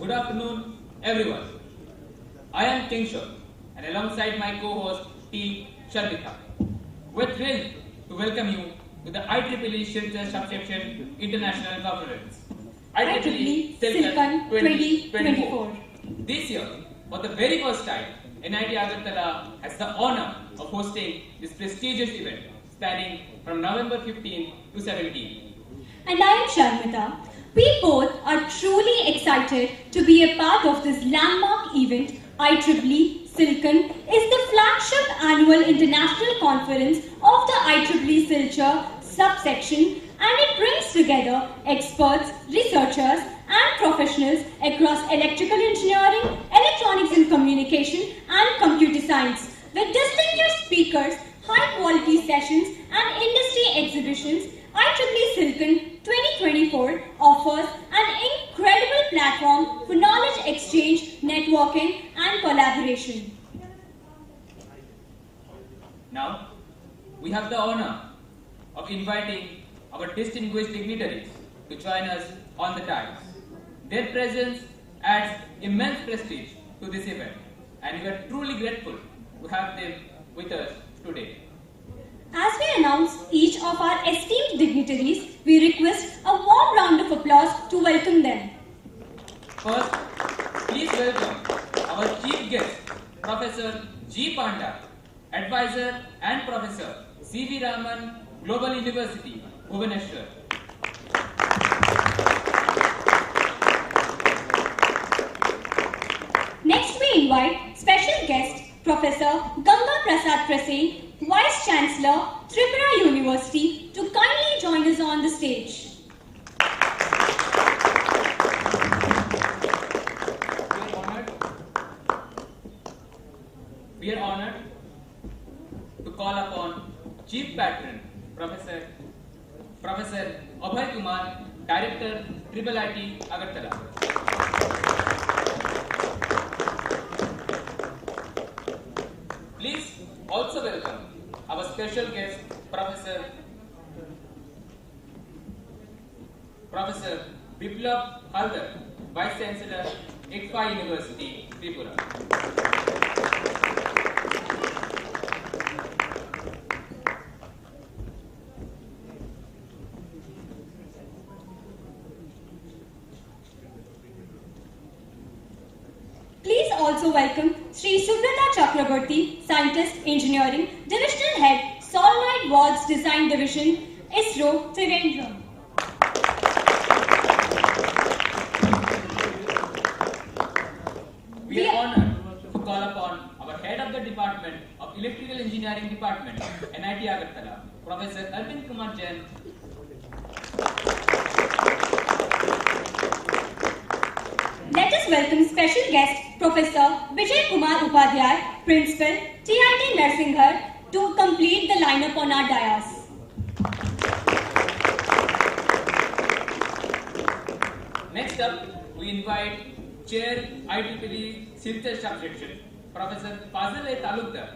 good afternoon, everyone. I am Kingshore, and alongside my co-host T. Sharmika, we're thrilled to welcome you to the IEEE SILCON Subsection International Conference, IEEE SILCON 2024. This year, for the very first time, NIT Agartala has the honor of hosting this prestigious event spanning from November 15 to 17. And I am Sharmita. We both are truly excited to be a part of this landmark event. IEEE SILCON is the flagship annual international conference of the IEEE SILCHR subsection, and it brings together experts, researchers, and professionals across electrical engineering, electronics and communication, and computer science. With distinguished speakers, high-quality sessions, and industry exhibitions, IEEE SILCON 2024 offers an incredible platform for knowledge exchange, networking, and collaboration. Now, we have the honor of inviting our distinguished dignitaries to join us on the dais. Their presence adds immense prestige to this event, and we are truly grateful to have them with us today. As we announce each of our esteemed dignitaries, we request a warm round of applause to welcome them. First, please welcome our chief guest, Professor G. Panda, Advisor and Professor C.V. Raman, Global University, Bhubaneswar. Next, we invite special guest, Professor Ganga Prasad Prasen, Vice Chancellor, Tripura University, to kindly join us on the stage. We are honored to call upon Chief Patron, Professor Abhay Kumar, Director, IIIT Agartala. Please also welcome our special guest, Professor Biplab Haldar, Vice Chancellor, ICFA University, Tripura. Please also welcome Sri Subrata Chakraborty, Scientist, Engineering, Divisional Head, Solenoid Valves Design Division, ISRO, Trivandrum. We are honored to call upon our Head of the Department of Electrical Engineering Department, NIT Agartala, Professor Arvind Kumar Jain. Let us welcome special guest, Professor Vijay Kumar Upadhyay, Principal, TIT Narsinghar, to complete the lineup on our dais. Next up, we invite Chair IEEE SILCON Subsection, Professor Fazal A. Talukdar,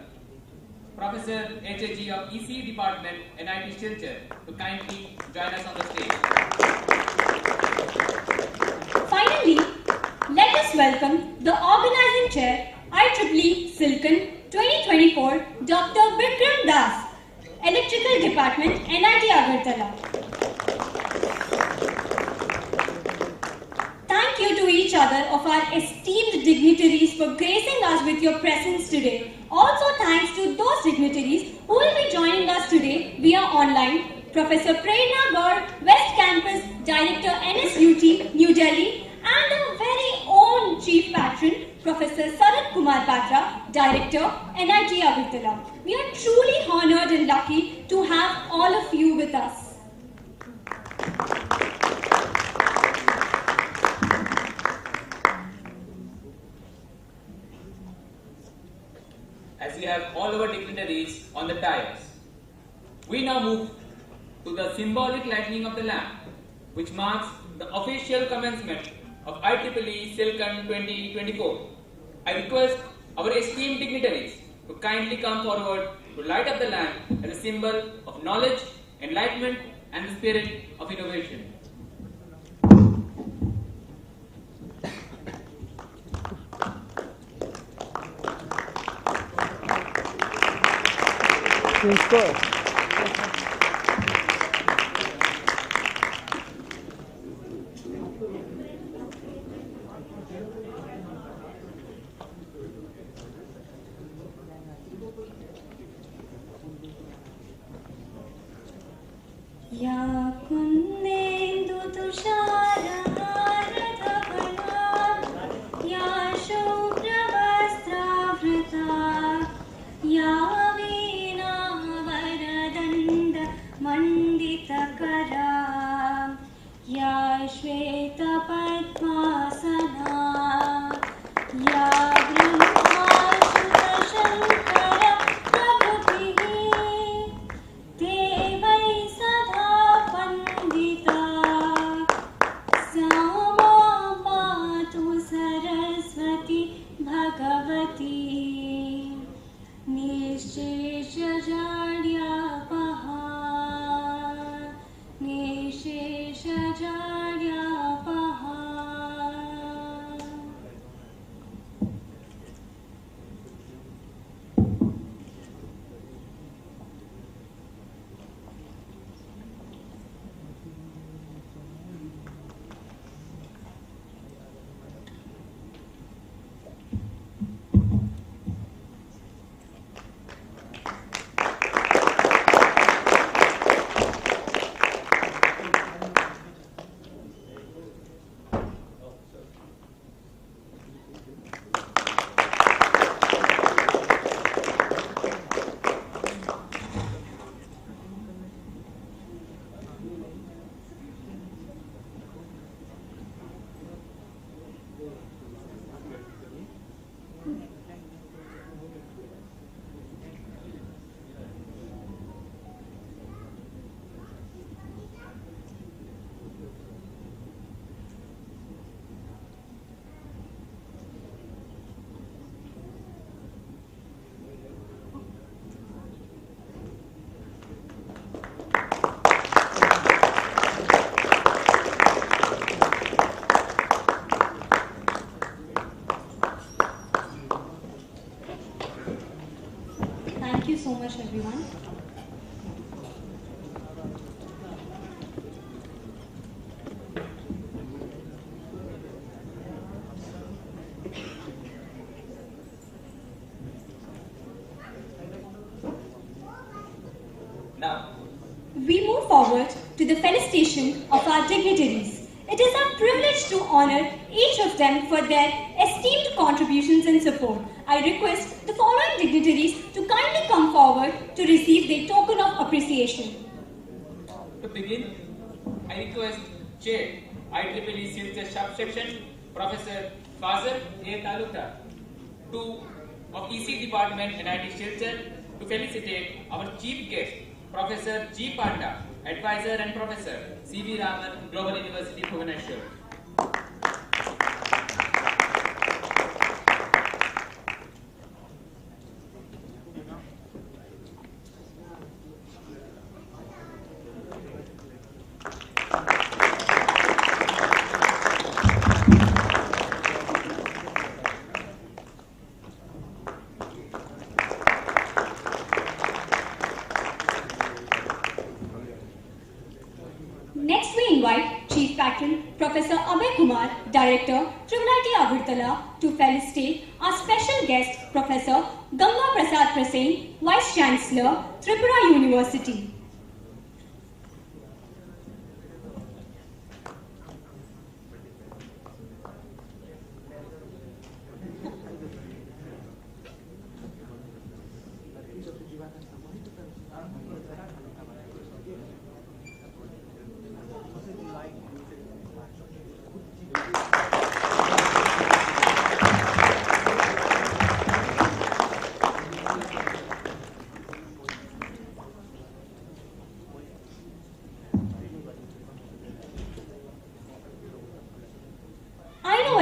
Professor HAG of ECE Department, NIT SILCHR, to kindly join us on the stage. Finally, let us welcome the Organizing Chair, IEEE SILCON 2024, Dr. Vikram Das, Electrical Department, NIT Agartala. Thank you to each other of our esteemed dignitaries for gracing us with your presence today. Also thanks to those dignitaries who will be joining us today via online. Professor Prerna Gaur, West Campus, Director NSUT, New Delhi, and our very own Chief Patron, Professor Sarat Kumar Patra, Director, NIT Agartala. We are truly honored and lucky to have all of you with us. As we have all our dignitaries on the dais, we now move to the symbolic lighting of the lamp, which marks the official commencement of IEEE SILCON 2024. I request our esteemed dignitaries to kindly come forward to light up the lamp as a symbol of knowledge, enlightenment, and the spirit of innovation. या कुन्देन्दु तुषारहारधवला या शुभ्रवस्त्रावृता या वीणावरदण्ड मण्डितकरा या श्वेतपद्मासना या ब्रह्माच्युतशङ्कर प्रभृतिः ते वै सदा वन्दिता सा मां पातु Saraswati Bhagwati निःशेषजाड्यापहा निःशेषजाड्यापहा. Thank you so much, everyone. Now, We move forward to the felicitation of our dignitaries. It is our privilege to honor each of them for their esteemed contributions and support. I request the following dignitaries to kindly come forward to receive their token of appreciation. to begin, I request Chair IEEE Silcon Subsection Professor Fazal A. Talukdar of EC Department NIT Silcon to felicitate our Chief Guest Professor G. Panda, Advisor and Professor C.V. Raman, Global University, Bhubaneswar. Next, we invite Chief Patron Professor Abhay Kumar, Director, IIIT Agartala, to felicitate our special guest Professor Ganga Prasad Prasen, Vice Chancellor, Tripura University.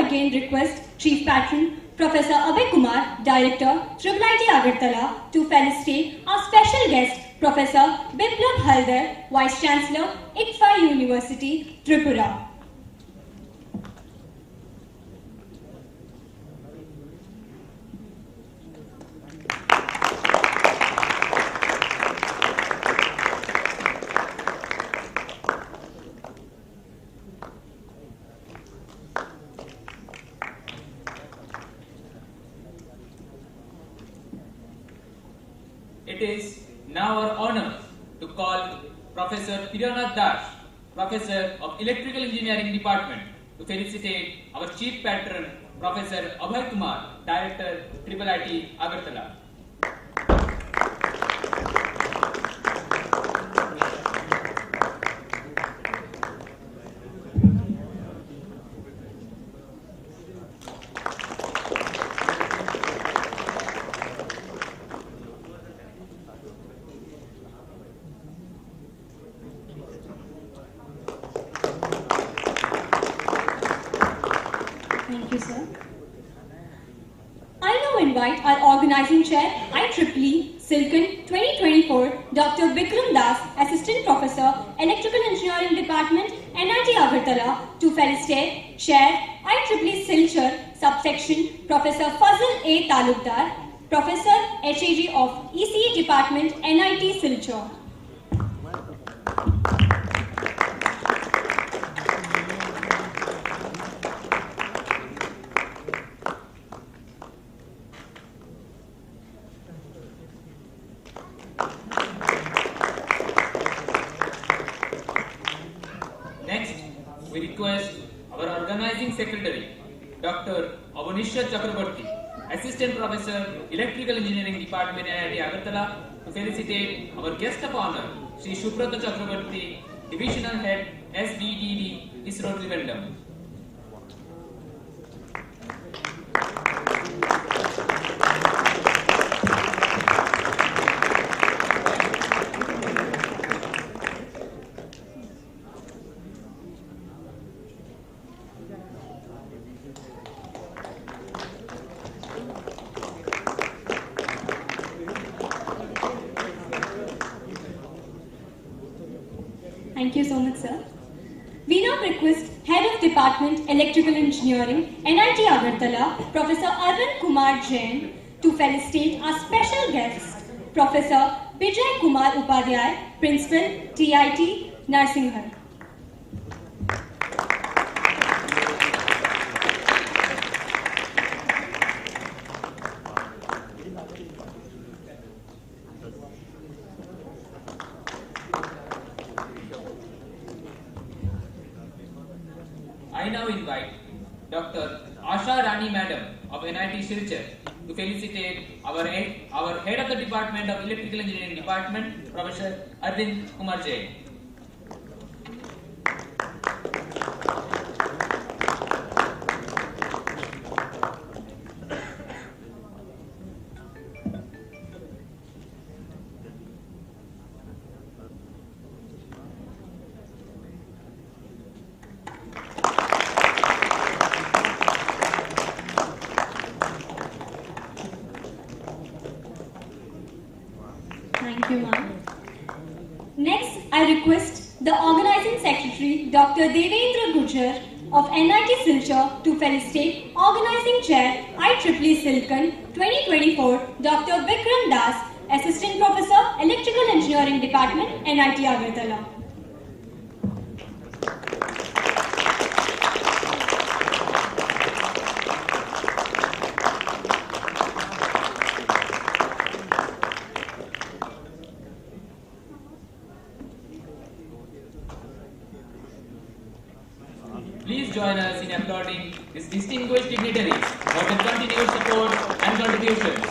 Again request Chief Patron Professor Abhay Kumar, Director, IIIT Agartala, to felicitate our special guest Professor Biplab Haldar, Vice Chancellor, ICFA University, Tripura. it is now our honor to call Professor Tiranath Das, Professor of Electrical Engineering Department, to felicitate our Chief Patron, Professor Abhay Kumar, Director, IIIT Agartala. Thank you, sir. I now invite our organizing chair, IEEE SILCON 2024, Dr. Bikram Das, Assistant Professor, Electrical Engineering Department, NIT Agartala, to felicitate Chair, IEEE Silchar, Subsection, Professor Fazil A. Talukdar, Professor HAG of ECE Department, NIT Silchar. Next, we request our organizing secretary, Dr. Avanisha Chakraborty, Assistant Professor, Electrical Engineering Department, NIT Agartala, to felicitate our guest of honor, Sri Shubrata Chakraborty, Divisional Head, SBDD, ISRO Trivandrum. Thank you so much, sir. We now request Head of Department Electrical Engineering, NIT Agartala, Professor Arvind Kumar Jain, to felicitate our special guest, Professor Bijay Kumar Upadhyay, Principal, TIT, Narsinghar. I now invite Dr. Asha Rani Madam of NIT Silchar to felicitate our Head of the Department of Electrical Engineering Department, Professor Arvind Kumar Jain. Thank you, ma'am. Next, I request the Organizing Secretary, Dr. Devendra Gujjar of NIT Silchar, to felicitate Organizing Chair, IEEE SILCON 2024, Dr. Bikram Das, Assistant Professor, Electrical Engineering Department, NIT Agartala. Please join us in applauding these distinguished dignitaries for their continued support and contributions.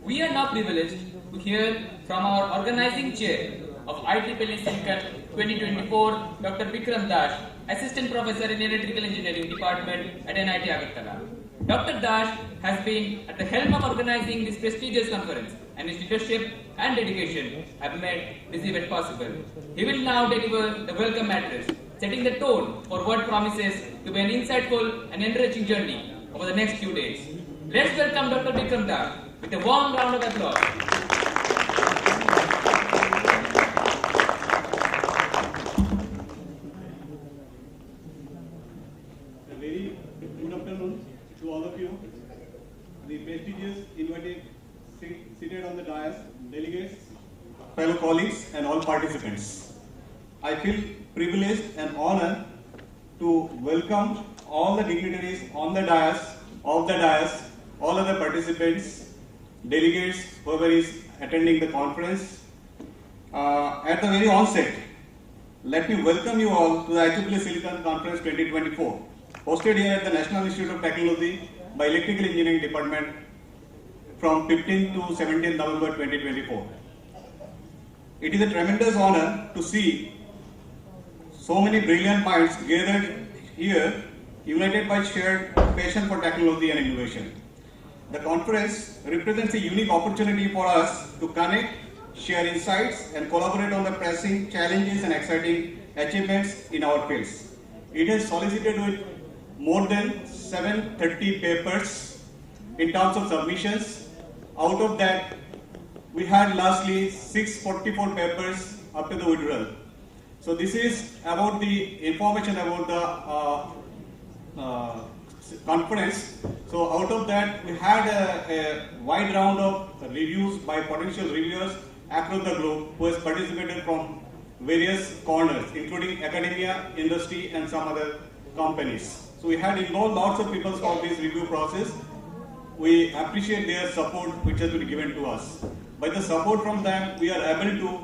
We are now privileged to hear from our organizing chair of IEEE SILCON 2024, Dr. Bikram Das, Assistant Professor in Electrical Engineering Department at NIT Agartala. Dr. Das has been at the helm of organizing this prestigious conference, and his leadership and dedication have made this event possible. He will now deliver the welcome address, setting the tone for what promises to be an insightful and enriching journey over the next few days. Let's welcome Dr. Bikram Das with a warm round of applause. A very good afternoon to all of you, the prestigious invited seated on the dais, delegates, fellow colleagues and all participants. I feel privileged and honored to welcome all the dignitaries on the dais of the dais, all other participants, delegates, whoever is attending the conference. At the very onset, let me welcome you all to the IEEE SILCON Conference 2024, hosted here at the National Institute of Technology by Electrical Engineering Department from 15th to 17th November 2024. It is a tremendous honor to see so many brilliant minds gathered here, united by shared passion for technology and innovation. The conference represents a unique opportunity for us to connect, share insights, and collaborate on the pressing challenges and exciting achievements in our fields. It has solicited with more than 730 papers in terms of submissions. Out of that, we had lastly 644 papers up to the withdrawal. So this is about the information about the conference. So out of that, we had a wide round of reviews by potential reviewers across the globe who has participated from various corners, including academia, industry, and some other companies. So we had involved lots of people for this review process. We appreciate their support which has been given to us. By the support from them, we are able to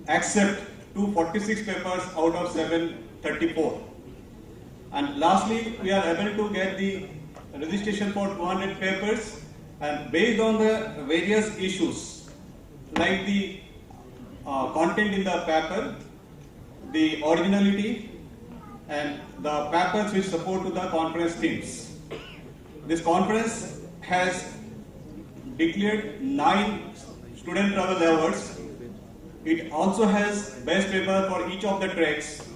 accept 246 papers out of 734. And lastly, we are able to get the registration for 200 papers, and based on the various issues like the content in the paper, the originality, and the papers which support to the conference themes. This conference has declared 9 student travel awards. It also has best paper for each of the tracks,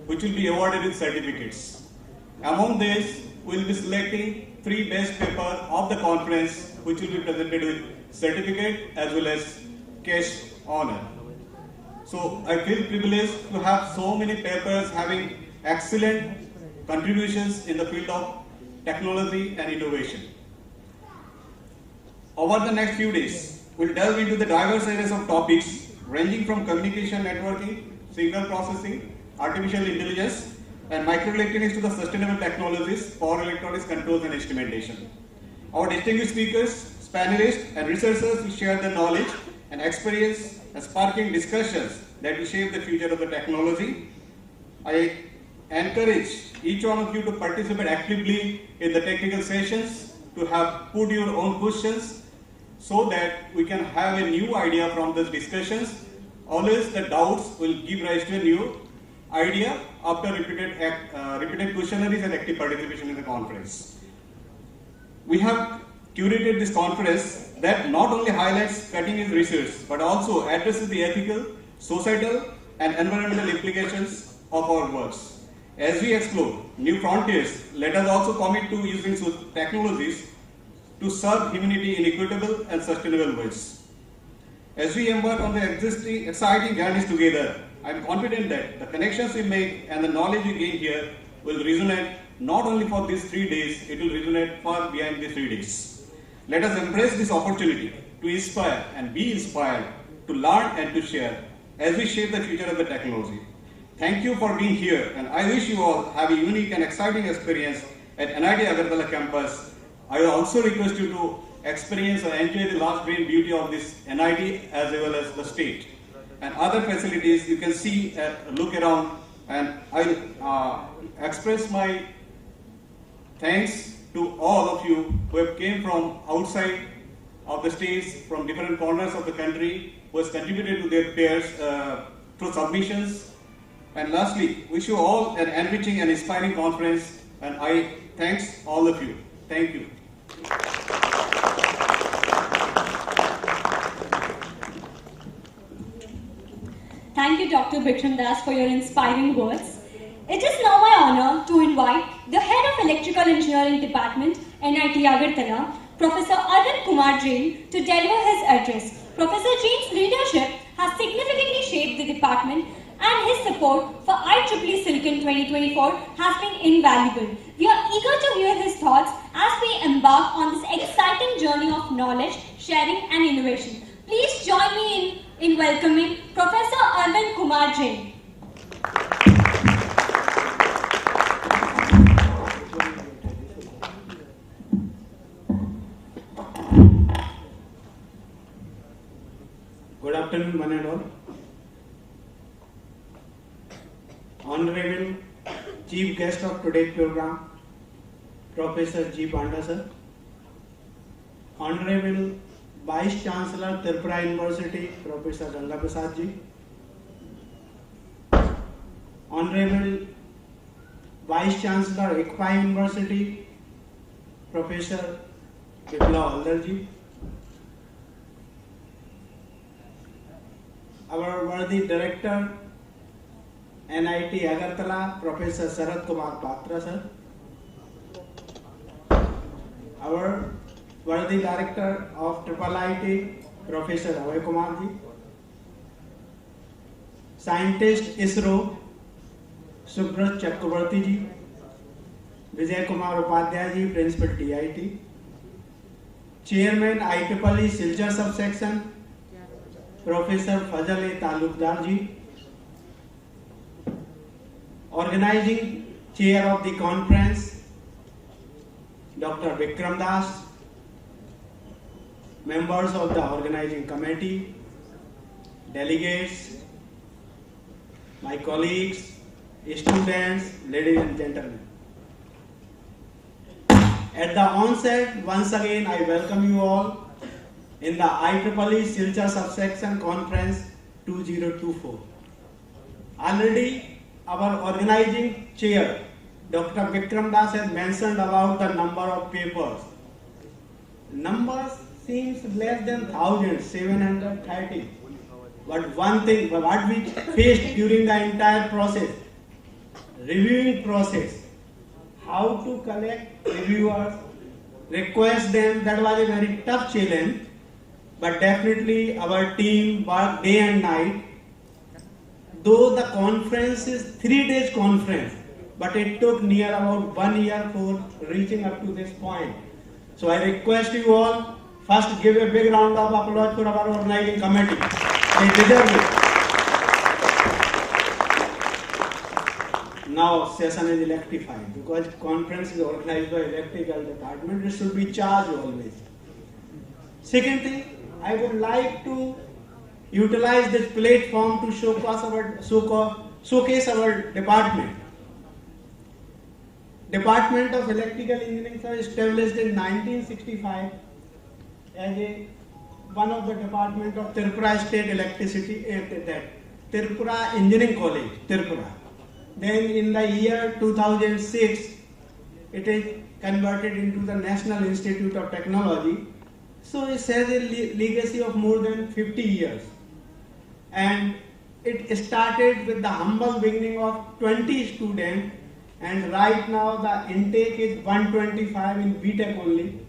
which will be awarded with certificates. Among these, we will be selecting 3 best papers of the conference, which will be presented with certificate as well as cash honor. So I feel privileged to have so many papers having excellent contributions in the field of technology and innovation. Over the next few days, we'll delve into the diverse areas of topics ranging from communication networking, signal processing, artificial intelligence, and microelectronics to the sustainable technologies, power electronics, controls, and instrumentation. Our distinguished speakers, panelists, and researchers will share their knowledge and experience and sparking discussions that will shape the future of the technology. I encourage each one of you to participate actively in the technical sessions, to have put your own questions, so that we can have a new idea from these discussions. Always the doubts will give rise to a new idea after repeated questionnaires and active participation in the conference. We have curated this conference that not only highlights cutting-edge research, but also addresses the ethical, societal, and environmental implications of our works. As we explore new frontiers, let us also commit to using technologies to serve humanity in equitable and sustainable ways. As we embark on the exciting journeys together, I am confident that the connections we make and the knowledge we gain here will resonate not only for these 3 days, it will resonate far beyond these 3 days. Let us embrace this opportunity to inspire and be inspired, to learn and to share as we shape the future of the technology. Thank you for being here, and I wish you all have a unique and exciting experience at NIT Agartala campus. I will also request you to experience or enjoy the lush green beauty of this NIT as well as the state and other facilities. You can see, look around, and I will express my thanks to all of you who have came from outside of the states, from different corners of the country, who has contributed to their peers through submissions. And lastly, wish you all an enriching and inspiring conference, and I thanks all of you. Thank you. Thank you, Dr. Bikram Das, for your inspiring words. It is now my honor to invite the Head of Electrical Engineering Department, NIT Agartala, Professor Arvind Kumar Jain, to deliver his address. Professor Jain's leadership has significantly shaped the department, and his support for IEEE SILCON 2024 has been invaluable. We are eager to hear his thoughts as we embark on this exciting journey of knowledge, sharing, and innovation. Please join me in welcoming Professor Arvind Kumar Jain. afternoon, one and all. Honorable Chief Guest of today's program, Professor G. Panda sir. Honorable Vice Chancellor, Tripura University, Professor Ganga Prasad ji. Honorable Vice Chancellor, ICPA University, Professor Biplav Haldar ji. Our worthy Director, NIT Agartala, Professor Sarath Kumar Patra sir. Our worthy Director of IIIT, Professor Abhay Kumar ji. Scientist ISRO, Subrat Chakrabarti ji. Vijay Kumar Upadhyay ji, Principal TIT. Chairman IEEE Silchar Subsection, Professor Fazal A. Talukdar ji. Organizing Chair of the Conference, Dr. Vikram Das. Members of the Organizing Committee, delegates, my colleagues, students, ladies and gentlemen. At the onset, once again, I welcome you all in the IEEE Silchar Subsection Conference 2024. Already, our organizing chair, Dr. Vikram Das, has mentioned about the number of papers. Numbers seems less than 1,000, 730. But one thing, what we faced during the entire process, reviewing process, how to collect reviewers, request them, that was a very tough challenge. But definitely our team worked day and night. Though the conference is 3 days conference, but it took near about 1 year for reaching up to this point. So I request you all, first give a big round of applause for our organizing committee. They deserve it. Now session is electrified because conference is organized by electrical department. It should be charged always. Second thing, I would like to utilize this platform to showcase our department. Department of Electrical Engineering was established in 1965 as one of the department of Tripura State Electricity, Tripura Engineering College, Tripura. Then in the year 2006, it is converted into the National Institute of Technology. So it has a legacy of more than 50 years. And it started with the humble beginning of 20 students, and right now the intake is 125 in BTech only.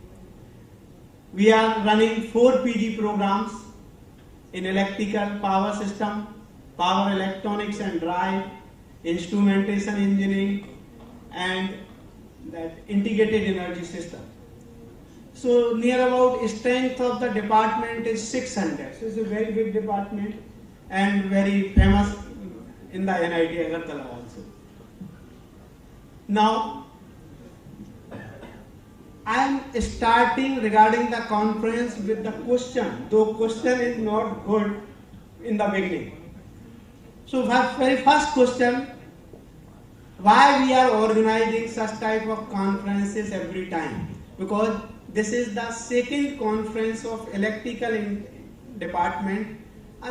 We are running 4 PG programs in electrical, power system, power electronics and drive, instrumentation engineering, and that integrated energy system. So near about strength of the department is 600. So it's a very big department and very famous in the NIT Agartala also. Now, I am starting regarding the conference with the question, though question is not good in the beginning. So very first question, why we are organizing such type of conferences every time? Because this is the second conference of electrical department.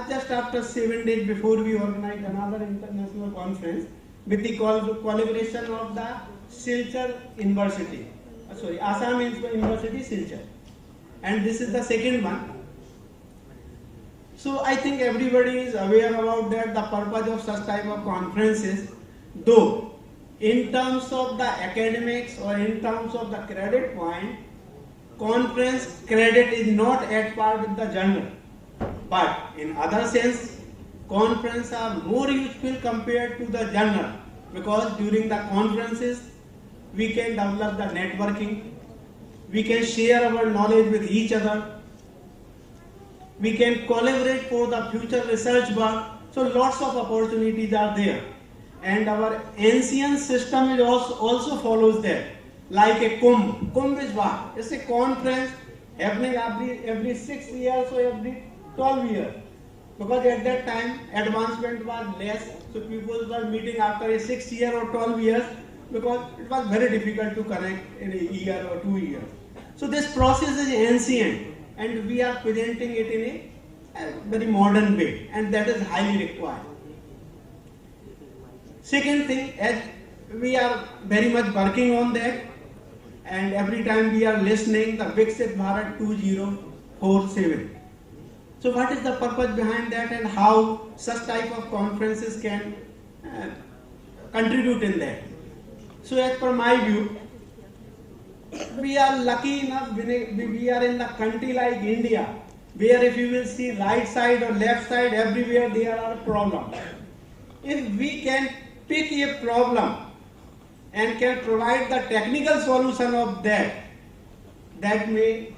Just after 7 days before we organized another international conference with the collaboration of the Silchar University. Assam University Silchar. And this is the second one. So I think everybody is aware about that, the purpose of such type of conferences. Though in terms of the academics or in terms of the credit point, conference credit is not at par with the journal. But in other sense, conferences are more useful compared to the journal, because during the conferences we can develop the networking, we can share our knowledge with each other, we can collaborate for the future research work. So lots of opportunities are there, and our ancient system is also follows that, like a Kumbh. Kumbh is what? It's a conference happening every 6 years or every 12 years. because at that time advancement was less, so people were meeting after a 6 year or 12 years because it was very difficult to connect in a year or 2 years. So this process is ancient and we are presenting it in a very modern way, and that is highly required. Second thing, as we are very much working on that, and every time we are listening the Viksit Bharat 2047. So what is the purpose behind that, and how such type of conferences can contribute in that? So as per my view, we are lucky enough, we are in the country like India, where if you will see right side or left side, everywhere there are problems. If we can pick a problem and can provide the technical solution of that, that may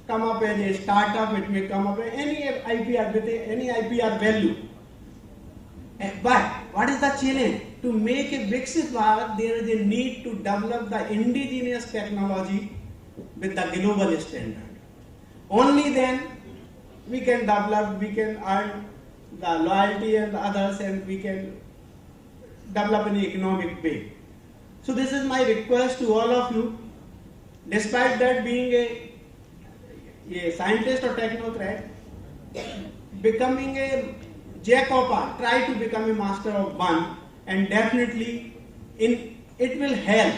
come up as a startup, it may come up as any IPR with any IPR value. But what is the challenge? To make a Viksit Bharat, there is a need to develop the indigenous technology with the global standard. Only then we can develop, we can earn the loyalty and the others, and we can develop in an economic way. So this is my request to all of you. Despite that being a scientist or technocrat, becoming a jack of all, try to become a master of one, and definitely it will help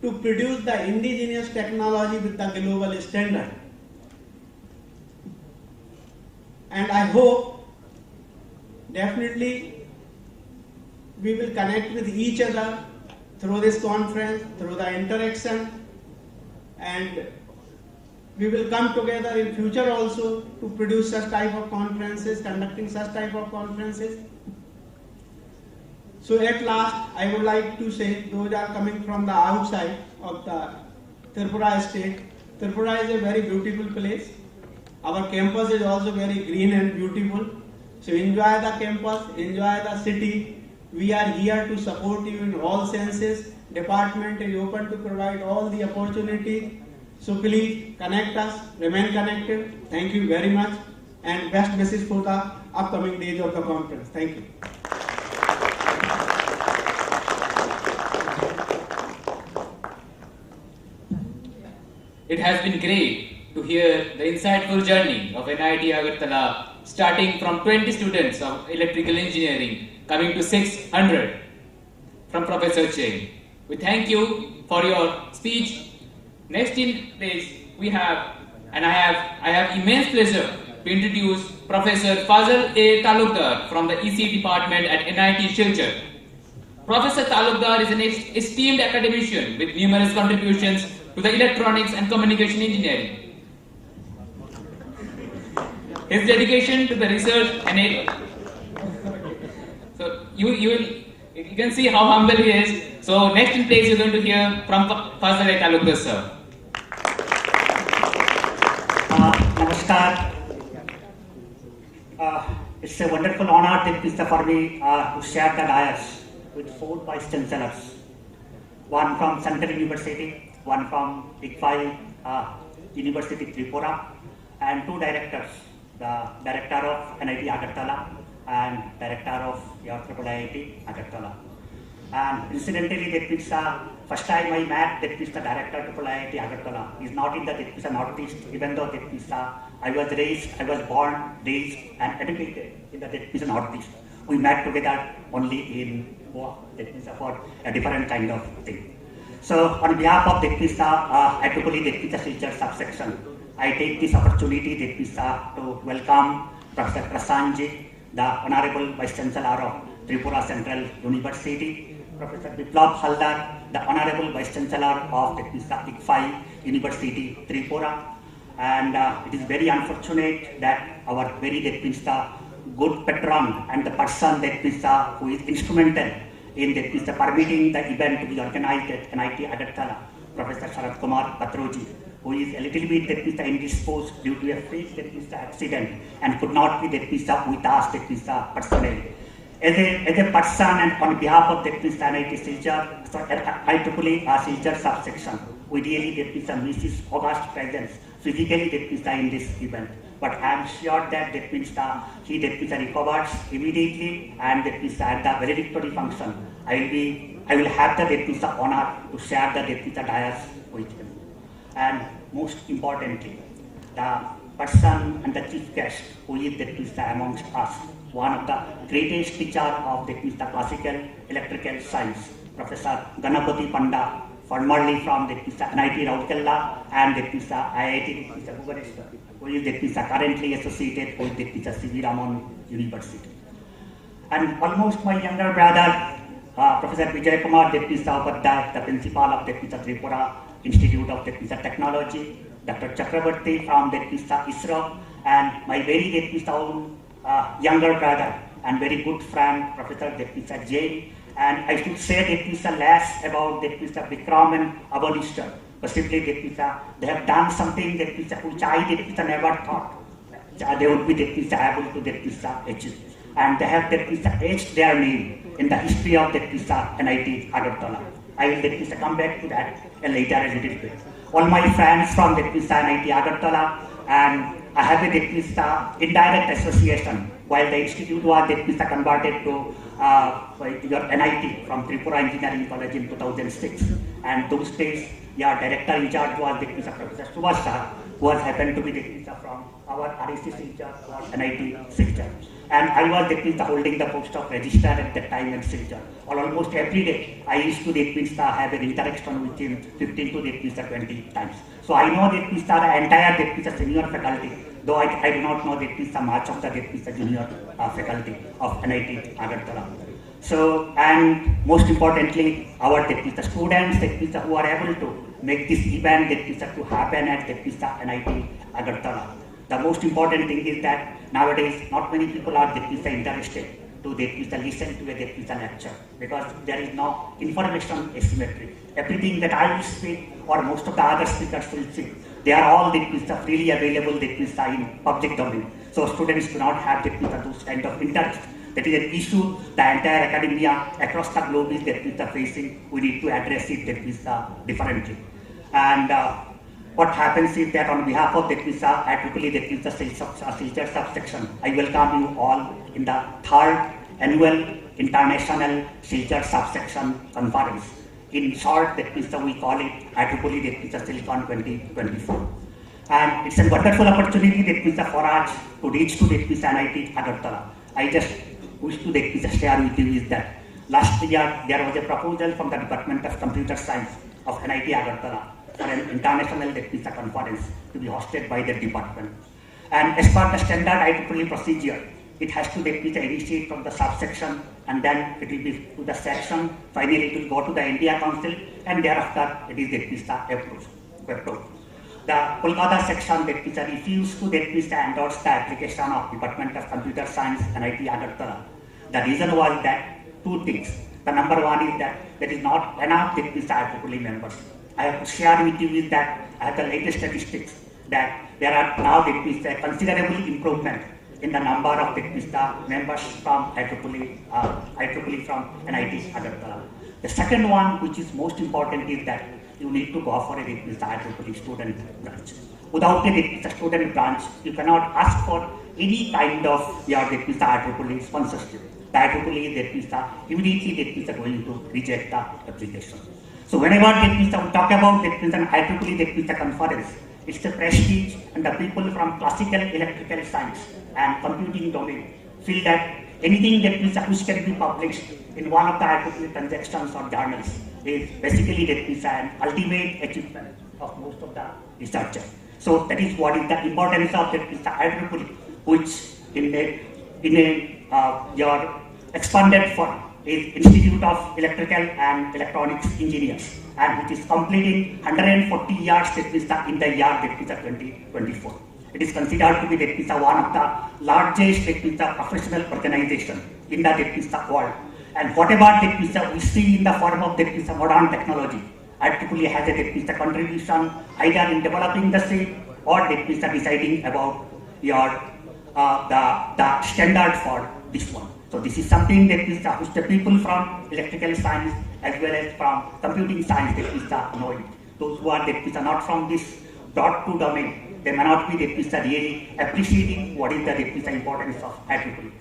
to produce the indigenous technology with the global standard. And I hope definitely we will connect with each other through this conference, through the interaction, and we will come together in future also to produce such type of conferences, conducting such type of conferences. So at last, I would like to say, those are coming from the outside of the Tripura state. Tripura is a very beautiful place. Our campus is also very green and beautiful. So enjoy the campus, enjoy the city. We are here to support you in all senses. Department is open to provide all the opportunity. So please connect us, remain connected. Thank you very much, and best wishes for the upcoming days of the conference. Thank you. It has been great to hear the insightful journey of NIT Agartala, starting from 20 students of electrical engineering coming to 600 from Professor Chen. We thank you for your speech. Next in place we have, and I have immense pleasure to introduce Professor Fazal A. Talukdar from the EC department at NIT Silchar. Professor Talukdar is an esteemed academician with numerous contributions to the electronics and communication engineering. His dedication to the research and so you can see how humble he is. So next in place you're going to hear from Fazal A. Talukdar sir. Namaskar. It's a wonderful honor for me to share the dais with 4 vice chancellors, one from Central University, one from IEEE University Tripura, and 2 directors, the director of NIT Agartala and director of your IIT Agartala. And incidentally, that means first time I met that means the director of IIT Agartala is not in the Northeast, even though that means I was born, raised, and educated in the Northeast. We met together only in Goa, that means for a different kind of thing. So on behalf of that means IEEE that means Silchar subsection, I take this opportunity that means to welcome Professor Prasanji, the Honorable Vice Chancellor of Tripura Central University, Professor Biplab Haldar, the Honorable Vice Chancellor of IEEE University Tripura. And it is very unfortunate that our very good patron and the person who is instrumental in permitting the event to be organized at NIT Agartala, Professor Sharat Kumar Patroji, who is a little bit indisposed due to a freak accident and could not be with us personally. As a person and on behalf of NIT Silchar, so IEEE Silchar subsection, we really miss his august presence physically in this event. but I am sure that he recovers immediately, and at the valedictory function, I will have the honor to share the dais with him. And most importantly, the person and the chief guest who is amongst us, one of the greatest teacher of classical electrical science, Professor Ganapati Panda, formerly from NIT Rourkela and IIT Bhubaneswar, who is currently associated with C.V. Raman University. And almost my younger brother, Professor Vijay Kumar Upadhyay, the principal of Tripura Institute of Technology, Dr. Chakrabarti from ISRO, and my very own younger brother and very good friend, Professor Jain. And I should say less about Vikram and Abolister, but simply they have done something which I never thought they would be able to achieve. And they have etched their name in the history of NIT Agartala. I will come back to that later a little bit. All my friends from NIT Agartala, and I have a indirect association while the institute was converted to your NIT from Tripura Engineering College in 2006. And those days, your director in charge was Professor Subhash Shah, who was happened to be from our REC Silchar or NIT Silchar. And I was holding the post of registrar at that time at Silchar. Almost every day, I used to have an interaction with him 15 to 20 times. So I know the entire senior faculty, though I do not know much of the junior faculty of NIT Agartala. So, and most importantly, our students who are able to make this event to happen at NIT Agartala. The most important thing is that nowadays not many people are interested to listen to a lecture, because there is no information asymmetry. Everything that I will speak or most of the other speakers will speak, they are all freely available in public domain. So students do not have those kind of interest. That is an issue the entire academia across the globe is facing. We need to address it differently. And what happens is that on behalf of IEEE Silchar subsection, I welcome you all in the 3rd annual International Silchar Subsection Conference. In short, we call it IEEE SILCON 2024. And it's a wonderful opportunity for us to reach to NIT Agartala. I just wish to share with you is that last year there was a proposal from the Department of Computer Science of NIT Agartala for an international conference to be hosted by the department. And as per the standard IEEE procedure, it has to initiate from the subsection, and then it will be to the section. Finally, it will go to the India Council, and thereafter it is approved. The Kolkata section refused to endorse the application of Department of Computer Science NIT Agartala. The reason was that two things. The number one is that there is not enough IEEE members. I have to share with you is that I have the latest statistics that there are now considerable improvement in the number of members from IEEE from NIT Agartala. The second one, which is most important, is that you need to go for a IEEE student branch. Without a student branch, you cannot ask for any kind of your IEEE sponsorship. The IEEE immediately going to reject the application. So whenever we talk about an IEEE conference, it's the prestige, and the people from classical electrical science and computing domain feel that anything which can be published in one of the IEEE transactions or journals is basically an ultimate achievement of most of the researchers. So that is what is the importance of IEEE, which your expanded form is Institute of Electrical and Electronics Engineers, and which is completing 140 years in the year 2024. It is considered to be one of the largest professional organization in the world. And whatever we see in the form of modern technology, IEEE has a contribution either in developing the same or deciding about your the standard for this one. So this is something that which the people from electrical science as well as from computing science know it. Those who are not from this broad two domain, they may not be really appreciating what is the importance of IEEE.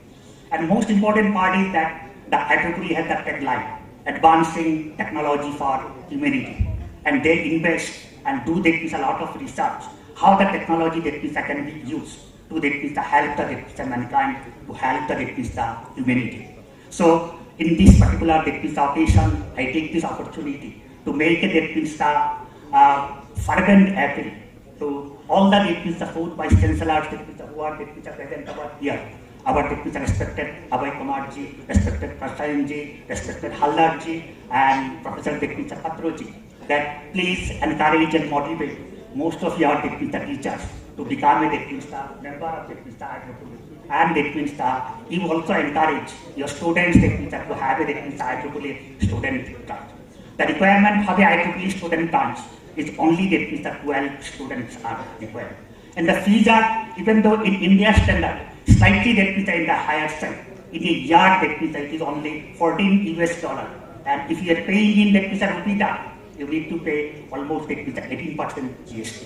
And most important part is that the IEEE has the tagline, advancing technology for humanity. And they invest and do a lot of research, how the technology can be used to help the mankind, to help the humanity. So in this particular occasion, I take this opportunity to make a fervent appeal to all the food vice chancellors who are present over here. Our respected Abhay Kumar ji, respected Prasayan ji, respected Haldar ji, and Professor Patro ji, that please encourage and motivate most of your teachers to become a member of IEEE. And you also encourage your students to have a IEEE student branch. The requirement for the IEEE student branch is only 12 students are required. And the fees are, even though in India standard, slightly in the higher side. In a year, it is only $14 US. And if you are paying in rupee, you need to pay almost 18% GST.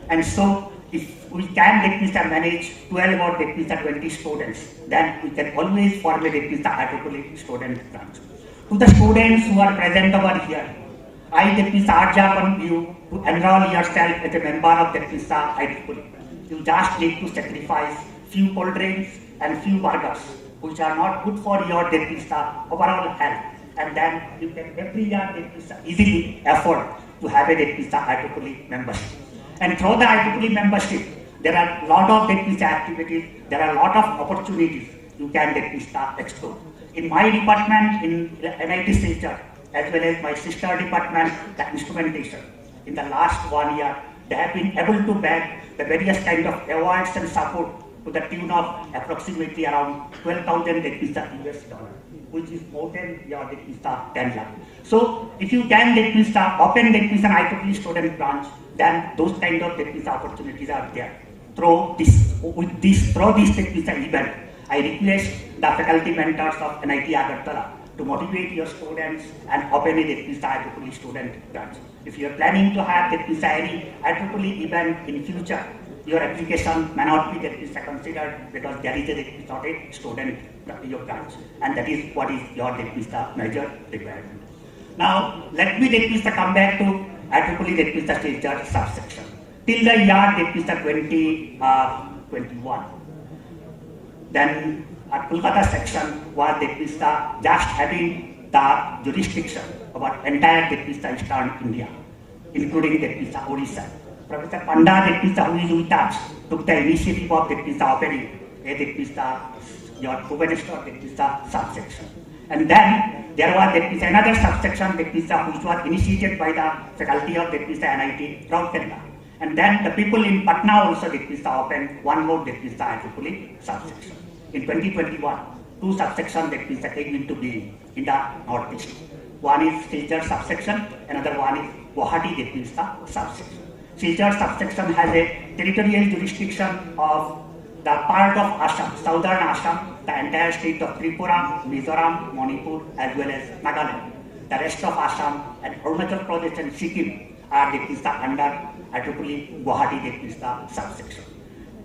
And so, if we can manage 12 or 20 students, then we can always form a IEEE student branch. To the students who are present over here, I urge upon you to enroll yourself as a member of IEEE. You just need to sacrifice few cold drinks and few burgers, which are not good for your overall health. And then you can every year easily afford to have a IEEE membership. And through the IEEE membership, there are a lot of activities, there are a lot of opportunities you can explore. In my department, in NIT Silchar, as well as my sister department, the instrumentation, in the last 1 year, they have been able to bag the various kind of awards and support to the tune of approximately around 12,000 US dollars, which is more than your 10 lakh. So if you can open an IEEE student branch, then those kind of opportunities are there. Through this event, I request the faculty mentors of NIT Agartala to motivate your students and open a IEEE student branch. If you are planning to have any IEEE event in future, your application may not be considered because there is not a student branch, and that is what is your major requirement. Now, let me come back to IEEE Silchar subsection. Till the year 2021, then Kolkata section was just having the jurisdiction about entire Eastern India, including Odisha. Professor Panda, who is with us, took the initiative of opening your Bhubaneswar subsection. And then there was another subsection which was initiated by the faculty of NIT Rourkela. And then the people in Patna also opened one more IEEE subsection. In 2021, two subsections came into being in the Northeast. One is Silchar subsection, another one is Guwahati subsection. Silchar subsection has a territorial jurisdiction of the part of Assam, southern Assam, the entire state of Tripura, Mizoram, Manipur, as well as Nagaland. The rest of Assam and Arunachal Pradesh and Sikkim are under IEEE Guwahati subsection.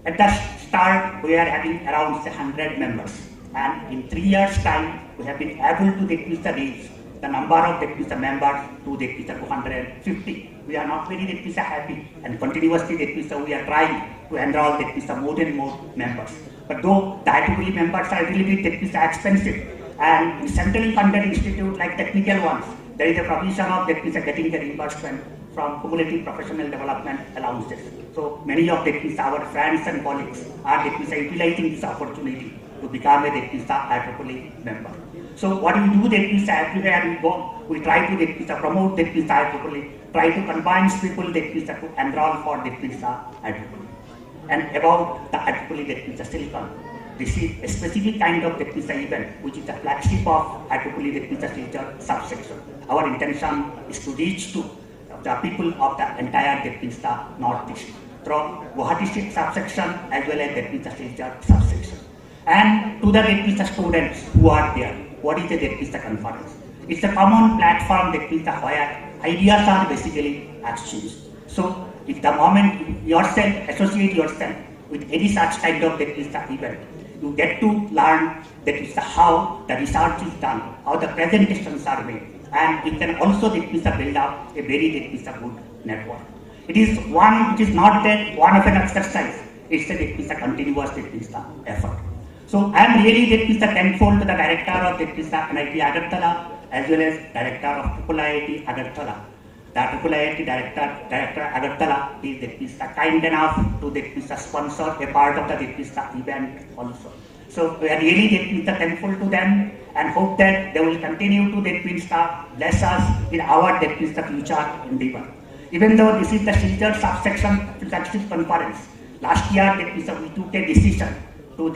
At the start, we are having around 100 members, and in 3 years' time, we have been able to reach the number of members to 250. We are not very happy, and continuously we are trying to enroll more and more members. But though the IEEE members are really expensive, and in centrally funded institute like technical ones, there is a provision of getting the reimbursement from cumulative professional development allowances. So many of our friends and colleagues are utilizing this opportunity to become a IEEE member. So what we do everywhere we go, we try to promote IEEE, try to convince people to enroll for IEEE. And about the IEEE SILCON, this is a specific kind of event which is the flagship of IEEE Silchar subsection. Our intention is to reach to the people of the entire Northeast through Guwahati subsection as well as Silchar subsection. And to the students who are there, what is the conference? It's a common platform where ideas are basically exchanged. So if the moment yourself associate yourself with any such kind of event, you get to learn how the research is done, how the presentations are made, and you can also build up a very good network. It is not that one of an exercise. It's a continuous effort. So I am really thankful to the director of NIT Agartala as well as director of IIT Agartala. The IIT director Agartala is kind enough to sponsor a part of the event also. So we are really thankful to them and hope that they will continue to bless us in our future endeavor. Even though this is the Silchar subsection flagship conference, last year we took a decision to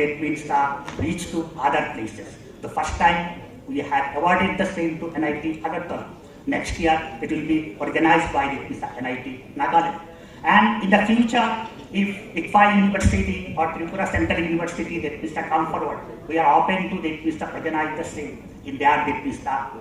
reach to other places. The first time we had awarded the same to NIT Agartala. Next year it will be organized by NIT Nagaland. And in the future, if ICFI University or Tripura Central University come forward, we are open to organize the same in their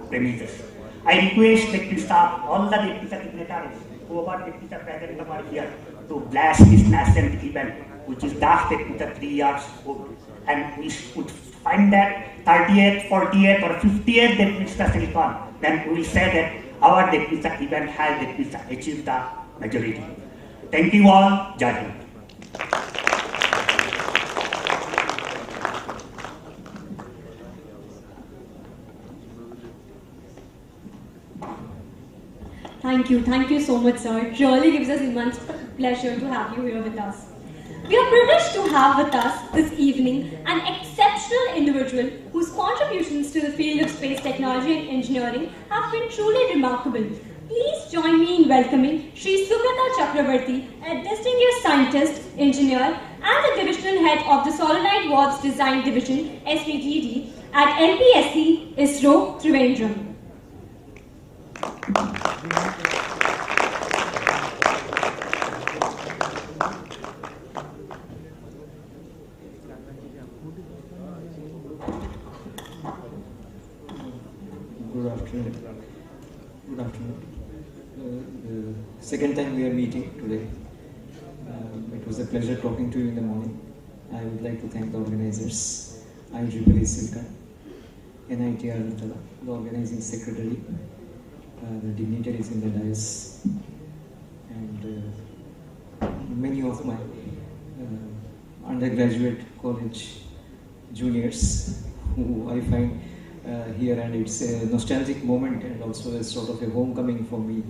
premises. I request all the dignitaries who are present over here to bless this nascent event, which is just 3 years old. And we would find that 30th, 40th or 50th SILCON, then we will say that our event has achieved the majority. Thank you all. Jai Hind. Thank you so much, sir. It really gives us immense pleasure to have you here with us. We are privileged to have with us this evening an exceptional individual whose contributions to the field of space technology and engineering have been truly remarkable. Please join me in welcoming Shri Subrata Chakrabarti, a distinguished scientist, engineer, and the divisional head of the Solenoid Valves Design Division (SVDD) at LPSC ISRO Trivandrum. Good afternoon. Second time we are meeting today. It was a pleasure talking to you in the morning. I would like to thank the organizers, IEEE SILCON, NIT Agartala, the organizing secretary, the dignitaries in the dais, and many of my undergraduate college juniors who I find here, and it's a nostalgic moment and also a sort of a homecoming for me.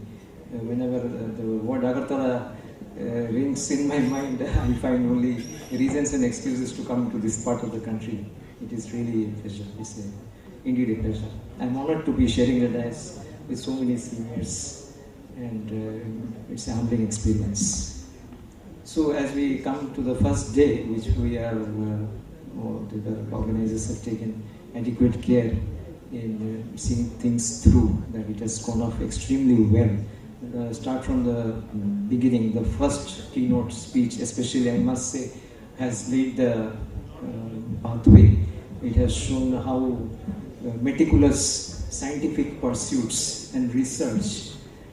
Whenever the word Agartala rings in my mind, I find only reasons and excuses to come to this part of the country. It is really a pleasure. It's indeed a pleasure. I'm honored to be sharing the dais with so many seniors, and it's a humbling experience. So as we come to the first day, which we are, the organizers have taken adequate care in seeing things through, that it has gone off extremely well. Start from the beginning, the first keynote speech especially, I must say, has laid the pathway. It has shown how meticulous scientific pursuits and research,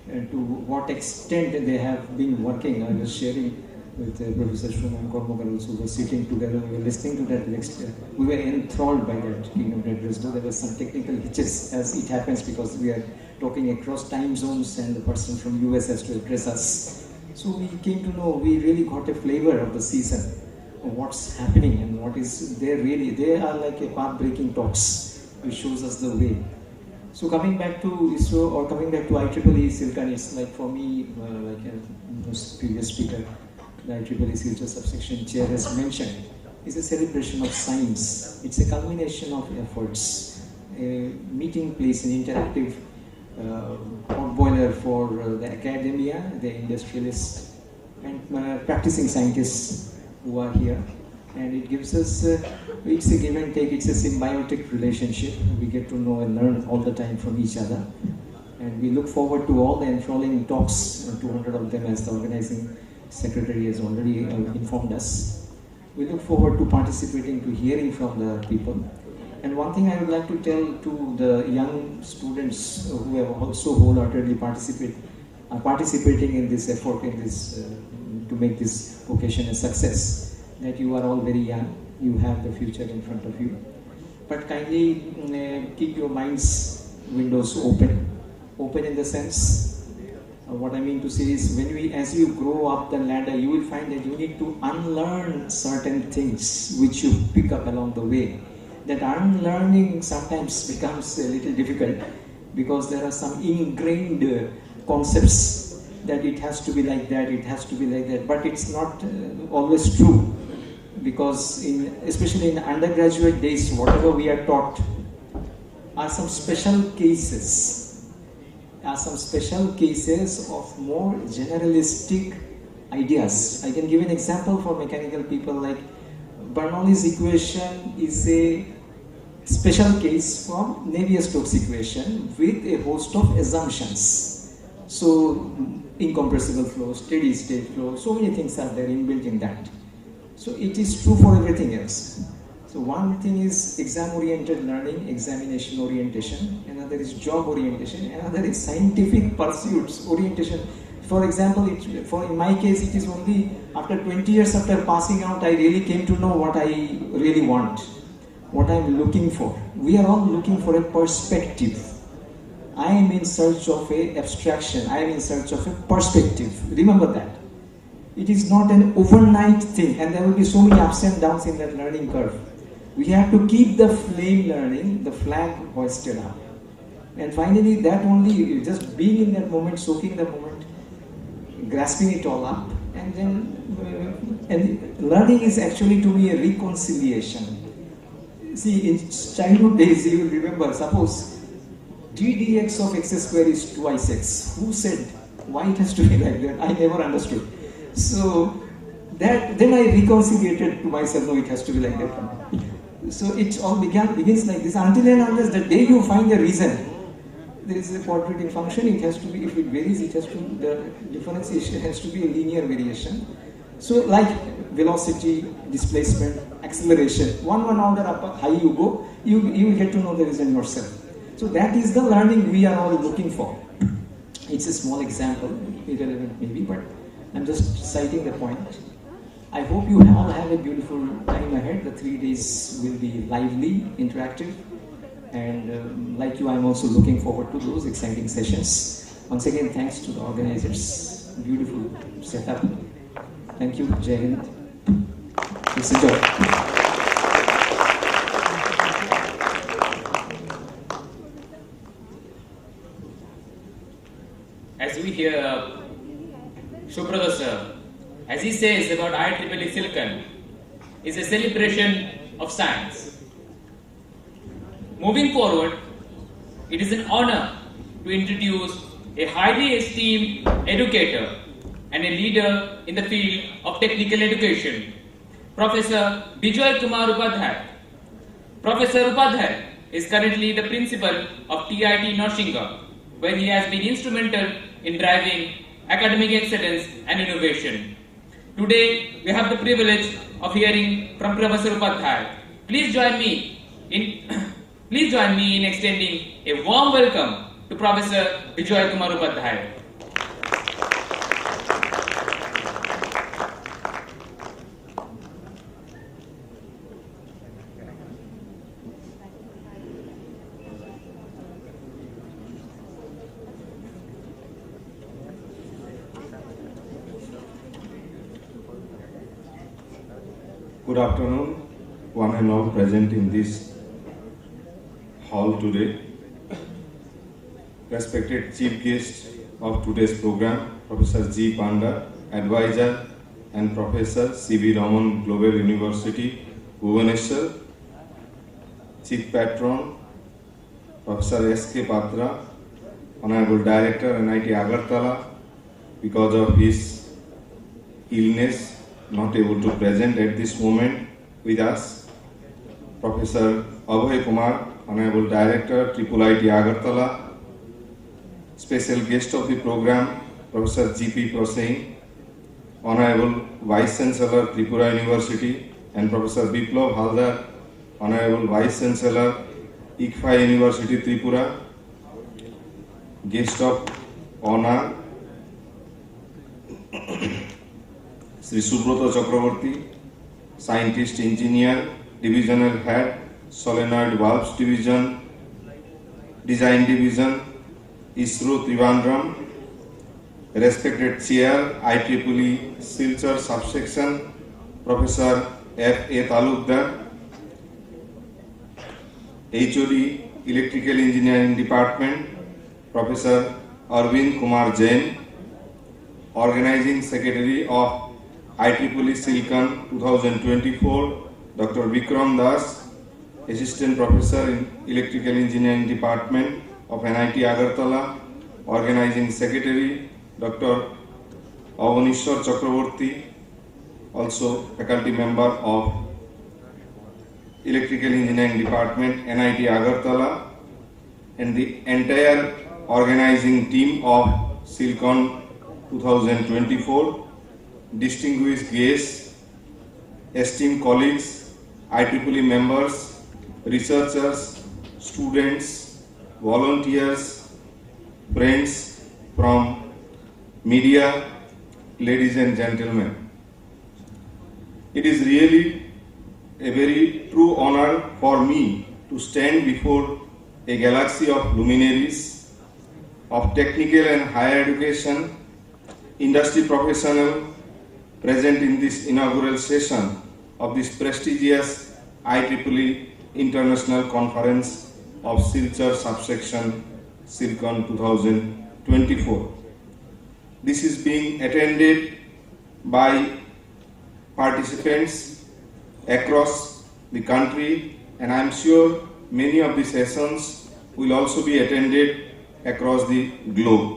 to what extent they have been working. I was sharing with Professor Shroman Kormakar also, was sitting together, we were listening to that lecture. We were enthralled by that keynote address, though there were some technical hitches as it happens because we are talking across time zones and the person from US has to address us. So we came to know, we really got a flavor of the season, of what's happening and what is there really. They are like a path-breaking talks, which shows us the way. So coming back to ISRO, or coming back to IEEE SILCON, it's like for me, like a previous speaker, the IEEE SILCON subsection chair has mentioned, is a celebration of science. It's a culmination of efforts, a meeting place, an interactive potboiler for the academia, the industrialists, and practicing scientists who are here. And it gives us, it's a give and take, it's a symbiotic relationship. We get to know and learn all the time from each other. And we look forward to all the enthralling talks, 200 of them as the organizing secretary has already informed us. We look forward to participating, to hearing from the people. And one thing I would like to tell to the young students who have also wholeheartedly participated are participating in this effort, in this to make this vocation a success. That you are all very young, you have the future in front of you. But kindly keep your minds windows open. Open in the sense, what I mean to say is, as you grow up the ladder, you will find that you need to unlearn certain things which you pick up along the way. That unlearning sometimes becomes a little difficult because there are some ingrained concepts that it has to be like that, it has to be like that, but it's not always true. Because especially in undergraduate days, whatever we are taught are some special cases of more generalistic ideas. I can give an example for mechanical people, like Bernoulli's equation is a special case from Navier-Stokes equation with a host of assumptions. So incompressible flow, steady state flow, so many things are there inbuilt in that. So it is true for everything else. So one thing is exam-oriented learning, examination orientation. Another is job orientation. Another is scientific pursuits orientation. For example, in my case, it is only after 20 years after passing out, I really came to know what I really want, what I'm looking for. We are all looking for a perspective. I am in search of a abstraction. I am in search of a perspective. Remember that. It is not an overnight thing, and there will be so many ups and downs in that learning curve. We have to keep the flame learning, the flag hoisted up. And finally, that only, just being in that moment, soaking the moment, grasping it all up, and then, and learning is actually to me a reconciliation. See, in childhood days, you will remember, suppose d dx of x square is twice x. Who said, why it has to be like that? I never understood. So then I reconciliated to myself, no, it has to be like that. So it all begins like this, until and unless the day you find a reason. There is a quadratic function, it has to be, if it varies, it has to, the differentiation has to be a linear variation. So like velocity, displacement, acceleration, one order up high you go, you will get to know the reason yourself. So that is the learning we are all looking for. It's a small example, irrelevant maybe, but I'm just citing the point. I hope you all have a beautiful time ahead. The 3 days will be lively, interactive, and like you, I'm also looking forward to those exciting sessions. Once again, thanks to the organizers. Beautiful setup. Thank you, Jai Hind. Let's enjoy. As we hear Shubhrata sir, as he says about IEEE SILCON, is a celebration of science. Moving forward, it is an honor to introduce a highly esteemed educator and a leader in the field of technical education, Professor Bijoy Kumar Upadhyay. Professor Upadhyay is currently the principal of TIT Noshinga, where he has been instrumental in driving academic excellence and innovation. Today, we have the privilege of hearing from Professor Upadhyay. Please join me in extending a warm welcome to Professor Bijoy Kumar Upadhyay. Good afternoon, one and all present in this hall today. Respected chief guest of today's program, Professor G. Panda, advisor and Professor C.V. Raman, Global University, Bhubaneswar, Chief Patron, Professor S.K. Patra, Honorable Director, NIT Agartala, because of his illness, not able to present at this moment with us. Professor Abhay Kumar, Honorable Director, IIIT Agartala. Special guest of the program, Professor G.P. Prosing, Honorable Vice Chancellor, Tripura University, and Professor Biplav Haldar, Honorable Vice Chancellor, ICFA University, Tripura. Guest of honor, Sri Subroto Chakraborty, Scientist Engineer, Divisional Head, Solenoid Valves Division, Design Division, ISRO Trivandrum, respected Chair, IEEE Silchar Subsection, Professor F.A. Talukdar, HOD Electrical Engineering Department, Professor Arvind Kumar Jain, Organizing Secretary of IEEE SILCON 2024, Dr. Vikram Das, Assistant Professor in Electrical Engineering Department of NIT Agartala, Organizing Secretary, Dr. Avanishwar Chakraborty, also faculty member of Electrical Engineering Department, NIT Agartala, and the entire organizing team of SILCON 2024, distinguished guests, esteemed colleagues, IEEE members, researchers, students, volunteers, friends from media, ladies and gentlemen. It is really a very true honor for me to stand before a galaxy of luminaries of technical and higher education, industry professional present in this inaugural session of this prestigious IEEE International Conference of Silchar Subsection SILCON 2024. This is being attended by participants across the country, and I am sure many of the sessions will also be attended across the globe.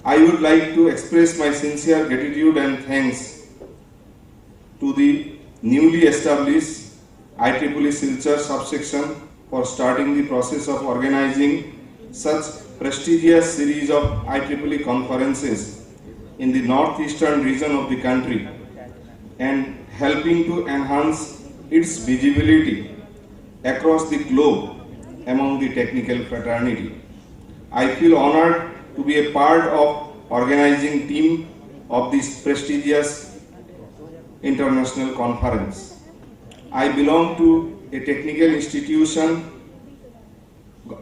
I would like to express my sincere gratitude and thanks to the newly established IEEE Silchar subsection for starting the process of organizing such prestigious series of IEEE conferences in the northeastern region of the country and helping to enhance its visibility across the globe among the technical fraternity. I feel honored to be a part of organizing team of this prestigious international conference. I belong to a technical institution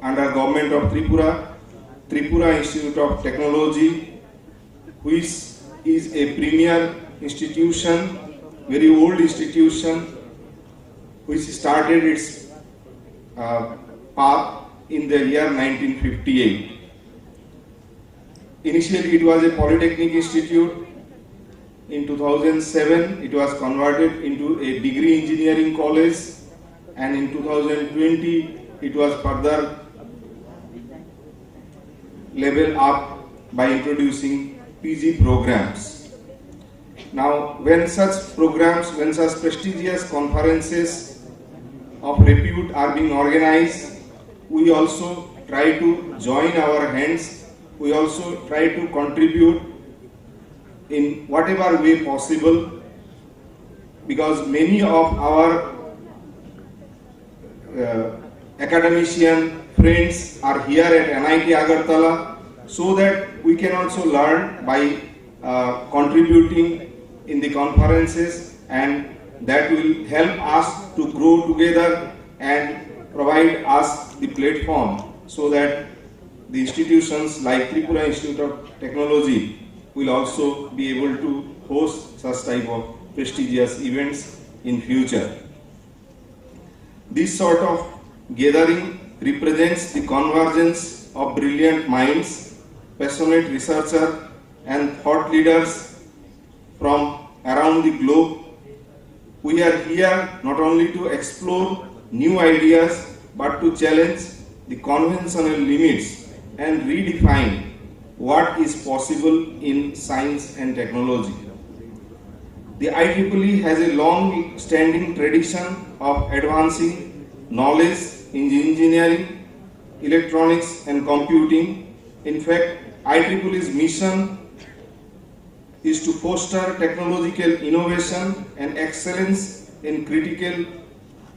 under Government of Tripura, Tripura Institute of Technology, which is a premier institution, very old institution, which started its path in the year 1958. Initially, it was a polytechnic institute. In 2007, it was converted into a degree engineering college, and in 2020, it was further leveled up by introducing PG programs. Now, when such programs, when such prestigious conferences of repute are being organized, we also try to join our hands. We also try to contribute in whatever way possible, because many of our academician friends are here at NIT Agartala, so that we can also learn by contributing in the conferences, and that will help us to grow together and provide us the platform so that the institutions like Tripura Institute of Technology will also be able to host such type of prestigious events in future. This sort of gathering represents the convergence of brilliant minds, passionate researchers and thought leaders from around the globe. We are here not only to explore new ideas, but to challenge the conventional limits and redefine what is possible in science and technology. The IEEE has a long-standing tradition of advancing knowledge in engineering, electronics and computing. In fact, IEEE's mission is to foster technological innovation and excellence in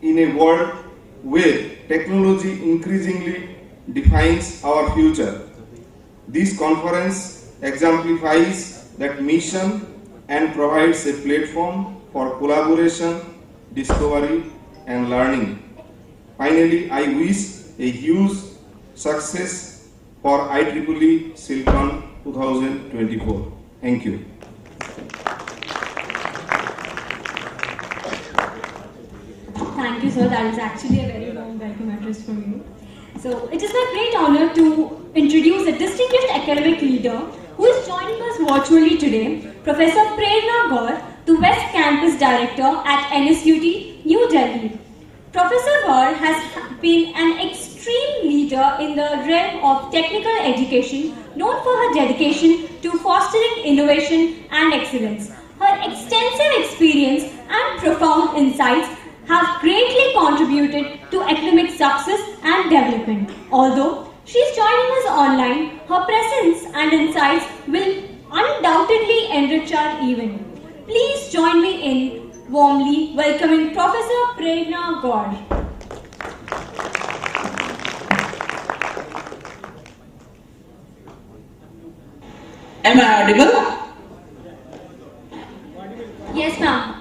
a world where technology increasingly defines our future. This conference exemplifies that mission and provides a platform for collaboration, discovery, and learning. Finally, I wish a huge success for IEEE SILCON 2024. Thank you. Thank you, sir. That is actually a very warm welcome address from you. So, it is my great honor to introduce a distinguished academic leader who is joining us virtually today, Professor Prerna Gaur, the West Campus Director at NSUT, New Delhi. Professor Gaur has been an extreme leader in the realm of technical education, known for her dedication to fostering innovation and excellence. Her extensive experience and profound insights have greatly contributed to academic success and development. Although she is joining us online, her presence and insights will undoubtedly enrich our event. Please join me in warmly welcoming Professor Prerna Gaur. Am I audible? Yes, ma'am.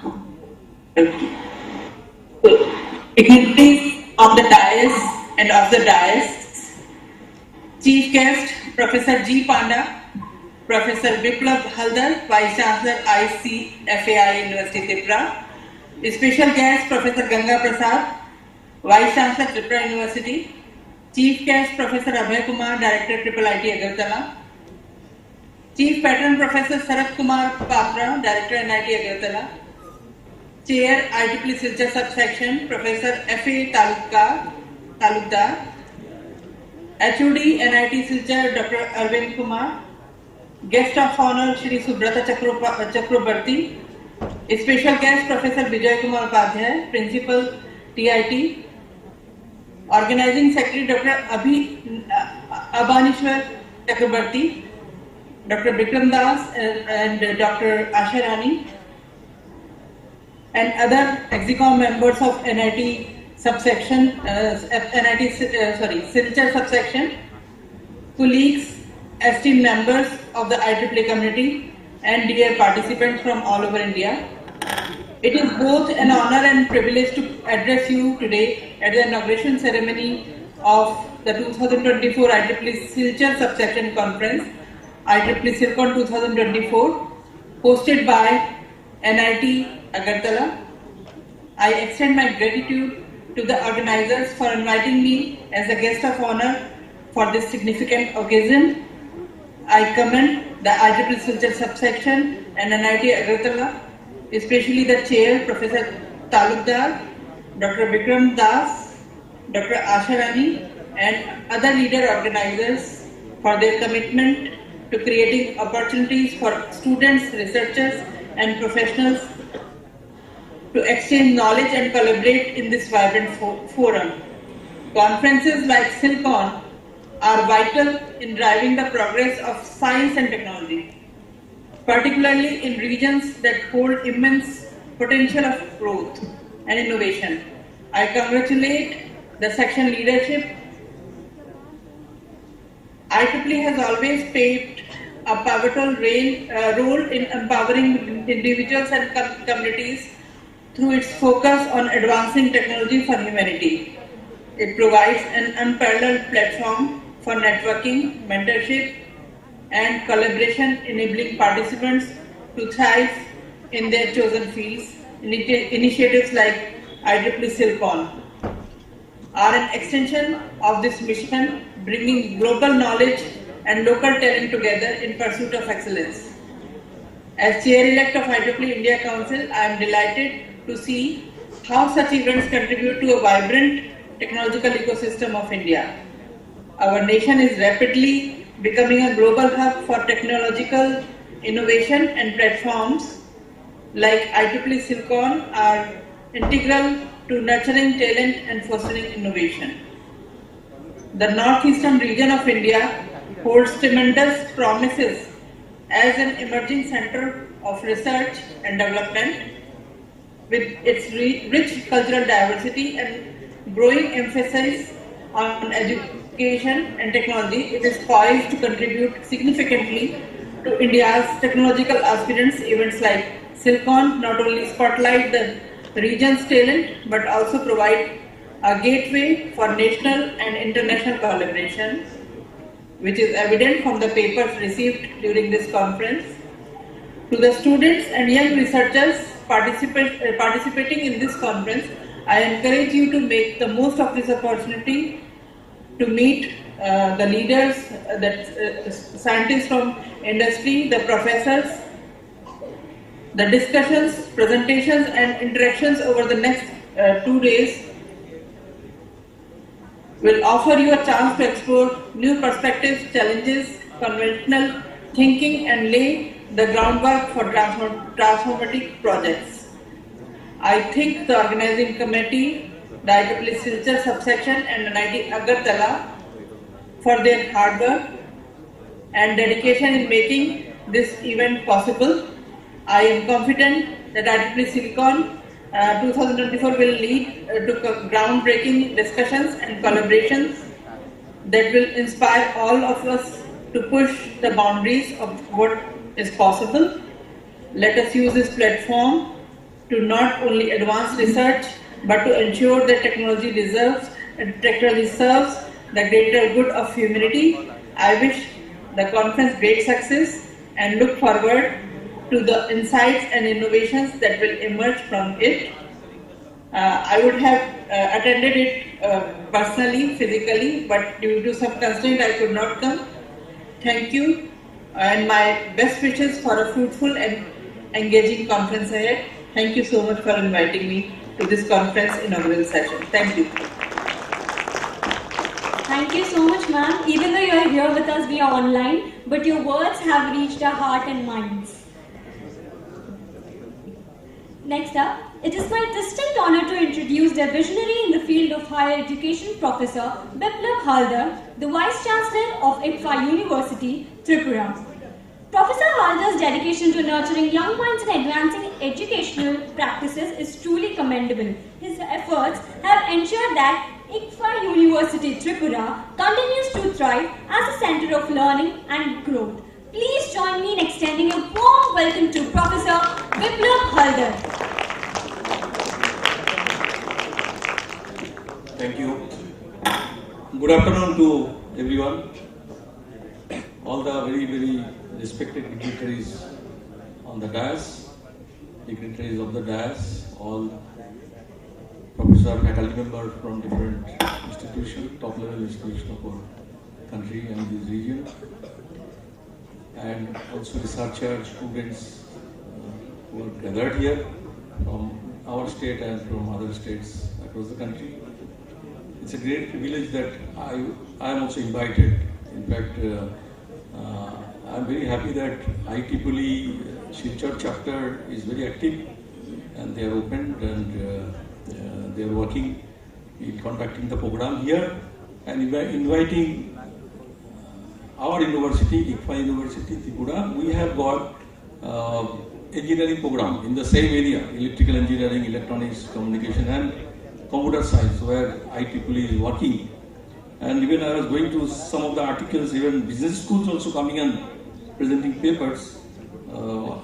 Dignitaries of the dais and of the dais, Chief Guest Professor G. Panda, Professor Biplab Haldar, Vice Chancellor ICFAI University Tripura, Special Guest Professor Ganga Prasad, Vice Chancellor Tripura University, Chief Guest Professor Abhay Kumar, Director IIIT Agartala, Chief Patron Professor Sarat Kumar Papra, Director NIT Agartala, Chair IEEE Silchar Subsection Professor F.A. Talukdar, HOD NIT Silchar Dr. Arvind Kumar, Guest of Honor Shri Subrata Chakrabarti, Special Guest Professor Vijay Kumar Upadhyay, Principal TIT, Organizing Secretary Dr. Abanishwar Chakrabarti, Dr. Bikram Das and Dr. Asha Rani, and other EXICOM members of NIT subsection, Silchar subsection, colleagues, esteemed members of the IEEE community, and dear participants from all over India. It is both an honor and privilege to address you today at the inauguration ceremony of the 2024 IEEE Silchar subsection conference, IEEE SILCON 2024, hosted by NIT Agartala. I extend my gratitude to the organizers for inviting me as a guest of honor for this significant occasion. I commend the IEEE Silchar subsection and NIT Agartala, especially the chair, Professor Talukdar, Dr. Bikram Das, Dr. Asha Rani, and other leader organizers for their commitment to creating opportunities for students, researchers, and professionals to exchange knowledge and collaborate in this vibrant forum. Conferences like SILCON are vital in driving the progress of science and technology, particularly in regions that hold immense potential of growth and innovation. I congratulate the section leadership. IEEE has always paved a pivotal role in empowering individuals and communities through its focus on advancing technology for humanity. It provides an unparalleled platform for networking, mentorship, and collaboration, enabling participants to thrive in their chosen fields. Initiatives like IEEE SILCON are an extension of this mission, bringing global knowledge and local talent together in pursuit of excellence. As Chair-elect of IEEE India Council, I am delighted to see how such events contribute to a vibrant technological ecosystem of India. Our nation is rapidly becoming a global hub for technological innovation, and platforms like IEEE SILCON are integral to nurturing talent and fostering innovation. The northeastern region of India holds tremendous promises as an emerging center of research and development. With its rich cultural diversity and growing emphasis on education and technology, it is poised to contribute significantly to India's technological aspirants. Events like SILCON not only spotlight the region's talent but also provide a gateway for national and international collaboration, which is evident from the papers received during this conference. To the students and young researchers participating in this conference, I encourage you to make the most of this opportunity to meet the leaders, the scientists from industry, the professors. The discussions, presentations and interactions over the next 2 days will offer you a chance to explore new perspectives, challenges, conventional thinking and lay the groundwork for transformative projects. I thank the organizing committee, the IEEE Silchar subsection and NIT Agartala for their hard work and dedication in making this event possible. I am confident that IEEE SILCON 2024 will lead to groundbreaking discussions and collaborations that will inspire all of us to push the boundaries of what is possible. Let us use this platform to not only advance research but to ensure that technology serves the greater good of humanity. I wish the conference great success and look forward to the insights and innovations that will emerge from it. I would have attended it personally, physically, but due to some constraint I could not come. Thank you and my best wishes for a fruitful and engaging conference ahead. Thank you so much for inviting me to this conference inaugural session. Thank you. Thank you so much, ma'am. Even though you are here with us via online, but your words have reached our heart and minds. Next up, it is my distinct honor to introduce the visionary in the field of higher education, Professor Biplab Haldar, the Vice Chancellor of IIFA University, Tripura. Professor Haldar's dedication to nurturing young minds and advancing educational practices is truly commendable. His efforts have ensured that IIFA University, Tripura continues to thrive as a center of learning and growth. Please join me in extending a warm welcome to Professor Biplab Haldar. Thank you. Good afternoon to everyone. All the very respected dignitaries on the dais, dignitaries of the dais, all professor, faculty members from different institutions, top level institutions of our country and this region, and also researchers, students who are gathered here from our state and from other states across the country. It's a great privilege that I am also invited. In fact, I'm very happy that IEEE Silchar chapter is very active and they are open and they are working in conducting the program here and inviting our university, IIFA University, Tripura. We have got engineering program in the same area, electrical engineering, electronics, communication and computer science, where IEEE is working. And even I was going to some of the articles, even business schools also coming and presenting papers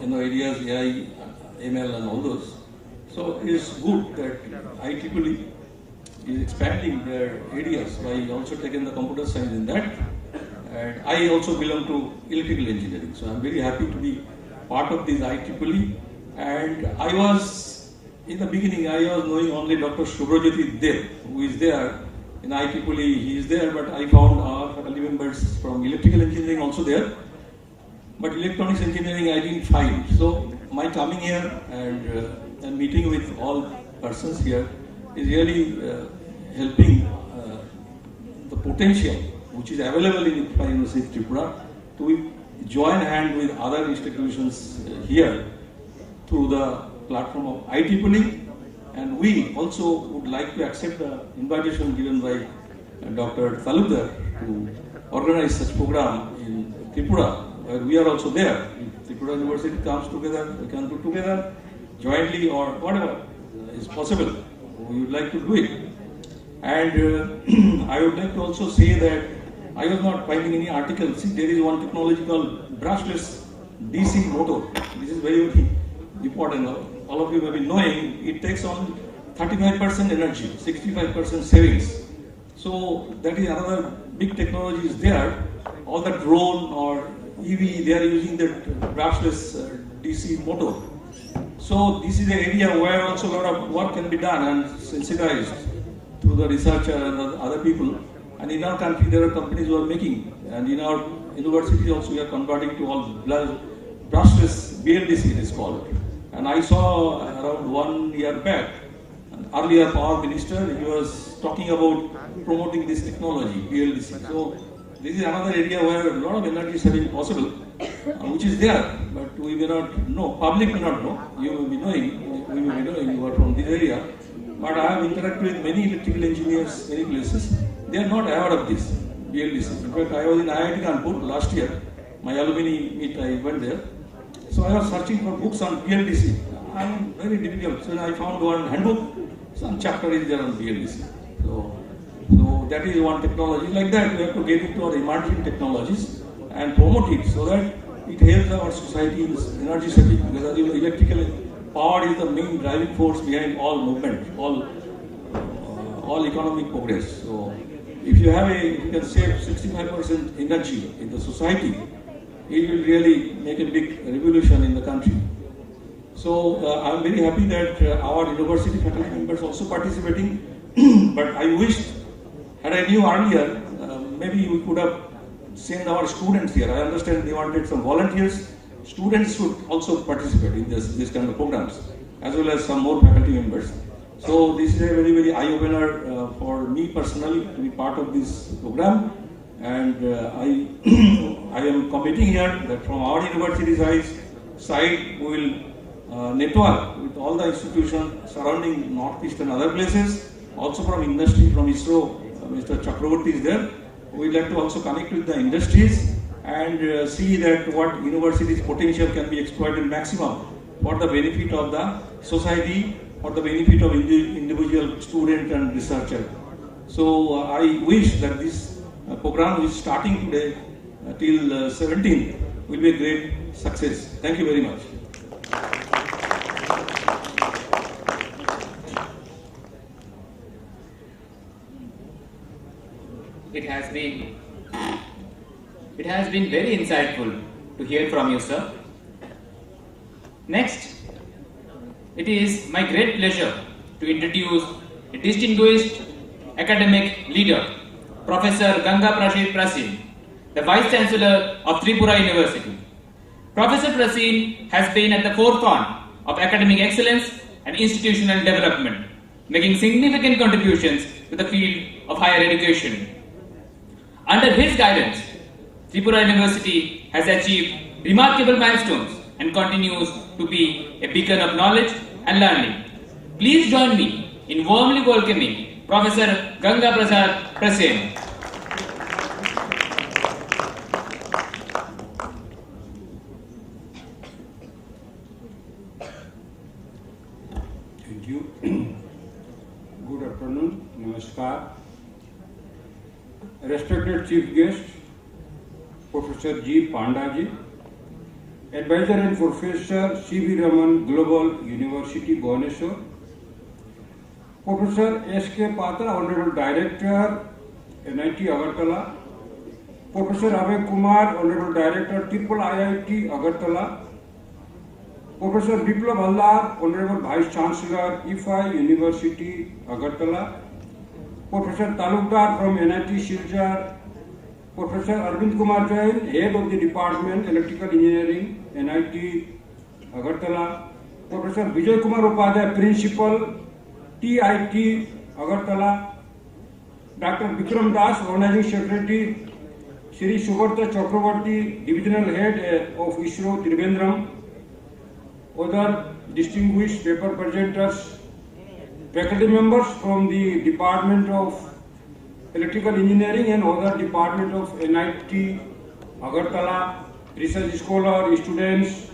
in the areas AI, ML and all those. So it is good that IEEE is expanding their areas. So I also taken the computer science in that. And I also belong to electrical engineering. So I'm very happy to be part of this IEEE. And I was, in the beginning, I was knowing only Dr. Subrajyoti Dev, who is there. In IEEE, he is there, but I found our faculty members from electrical engineering also there. But electronics engineering I didn't find. So my coming here and meeting with all persons here is really helping the potential which is available in IIFA University Tripura to join hand with other institutions here through the platform of IEEE. And we also would like to accept the invitation given by Dr. Talukdar to organize such program in Tripura, where we are also there. If Tripura University comes together, we can do together, jointly or whatever is possible. We would like to do it. And I would like to also say that I was not finding any articles. See, there is one technology called brushless DC motor. This is very, very important. All of you may be knowing it takes on 35% energy, 65% savings. So that is another big technology is there. All the drone or EV, they are using the brushless DC motor. So this is an area where also a lot of work can be done and sensitized through the researcher and the other people. And in our country, there are companies who are making, and in our universities also we are converting to all brushless BLDC it is called. And I saw around 1 year back, an earlier power minister, he was talking about promoting this technology, BLDC. So this is another area where a lot of energy saving possible, which is there, but we may not know, public may not know, you may be knowing, we may be knowing, you are from this area. But I have interacted with many electrical engineers, many places, they are not aware of this, BLDC. In fact, I was in IIT Kanpur last year, my alumni meet, I went there. So I was searching for books on BLDC. I'm very difficult, so I found one handbook, some chapter is there on BLDC. So that is one technology. Like that, we have to get into our emerging technologies and promote it so that it helps our society's energy saving. Because electrical power is the main driving force behind all movement, all economic progress. So if you can save 65% energy in the society, it will really make a big revolution in the country. So I'm very happy that our university faculty members also participating. But I wished, had I knew earlier, maybe we could have sent our students here. I understand they wanted some volunteers. Students should also participate in this kind of programs, as well as some more faculty members. So this is a very, very eye-opener for me personally to be part of this program. And I am committing here that from our university side, we will network with all the institutions surrounding Northeast and other places. Also from industry, from ISRO, Mr. Chakravarti is there. We would like to also connect with the industries and see that what university's potential can be exploited maximum for the benefit of the society, for the benefit of individual student and researcher. So I wish that this program which is starting today till 17th will be a great success. Thank you very much. It has been very insightful to hear from you, sir. Next, it is my great pleasure to introduce a distinguished academic leader, Professor Ganga Prasin, the Vice Chancellor of Tripura University. Professor Prasin has been at the forefront of academic excellence and institutional development, making significant contributions to the field of higher education. Under his guidance, Tripura University has achieved remarkable milestones and continues to be a beacon of knowledge and learning. Please join me in warmly welcoming Professor Ganga Prasin. Thank you. Good afternoon. Namaskar. Respected Chief Guest, Professor G. Pandaji, Advisor and Professor C.V. Raman, Global University, Bhubaneswar, Professor S.K. Patra, Honorable Director, NIT Agartala, Professor Abhay Kumar, Honorable Director, IIT Agartala, Professor Biplab Hallar, Honorable Vice Chancellor, IFI University, Agartala, Professor Talukdar from NIT Silchar, Professor Arvind Kumar Jain, Head of the Department, Electrical Engineering, NIT Agartala, Professor Vijay Kumar Upadhyay, Principal, TIT Agartala, Dr. Vikram Das, Organizing Secretary, Shri Subrata Chakravarti, Divisional Head of ISRO, Trivandrum, other distinguished paper presenters, faculty members from the Department of Electrical Engineering and other department of NIT Agartala, research scholars, students,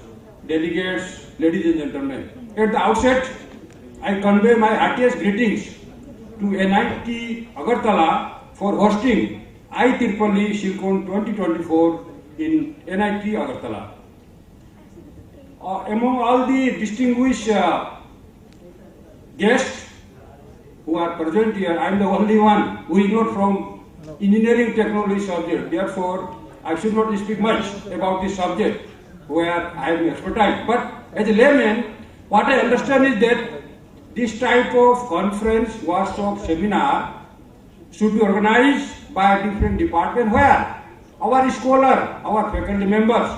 delegates, ladies and gentlemen. At the outset, I convey my heartiest greetings to NIT Agartala for hosting IEEE SILCON 2024 in NIT Agartala. among all the distinguished guests who are present here, I am the only one who is not from engineering technology subject. Therefore, I should not speak much about this subject where I am expertise. But as a layman, what I understand is that this type of conference, workshop, seminar should be organized by a different department where our scholar, our faculty members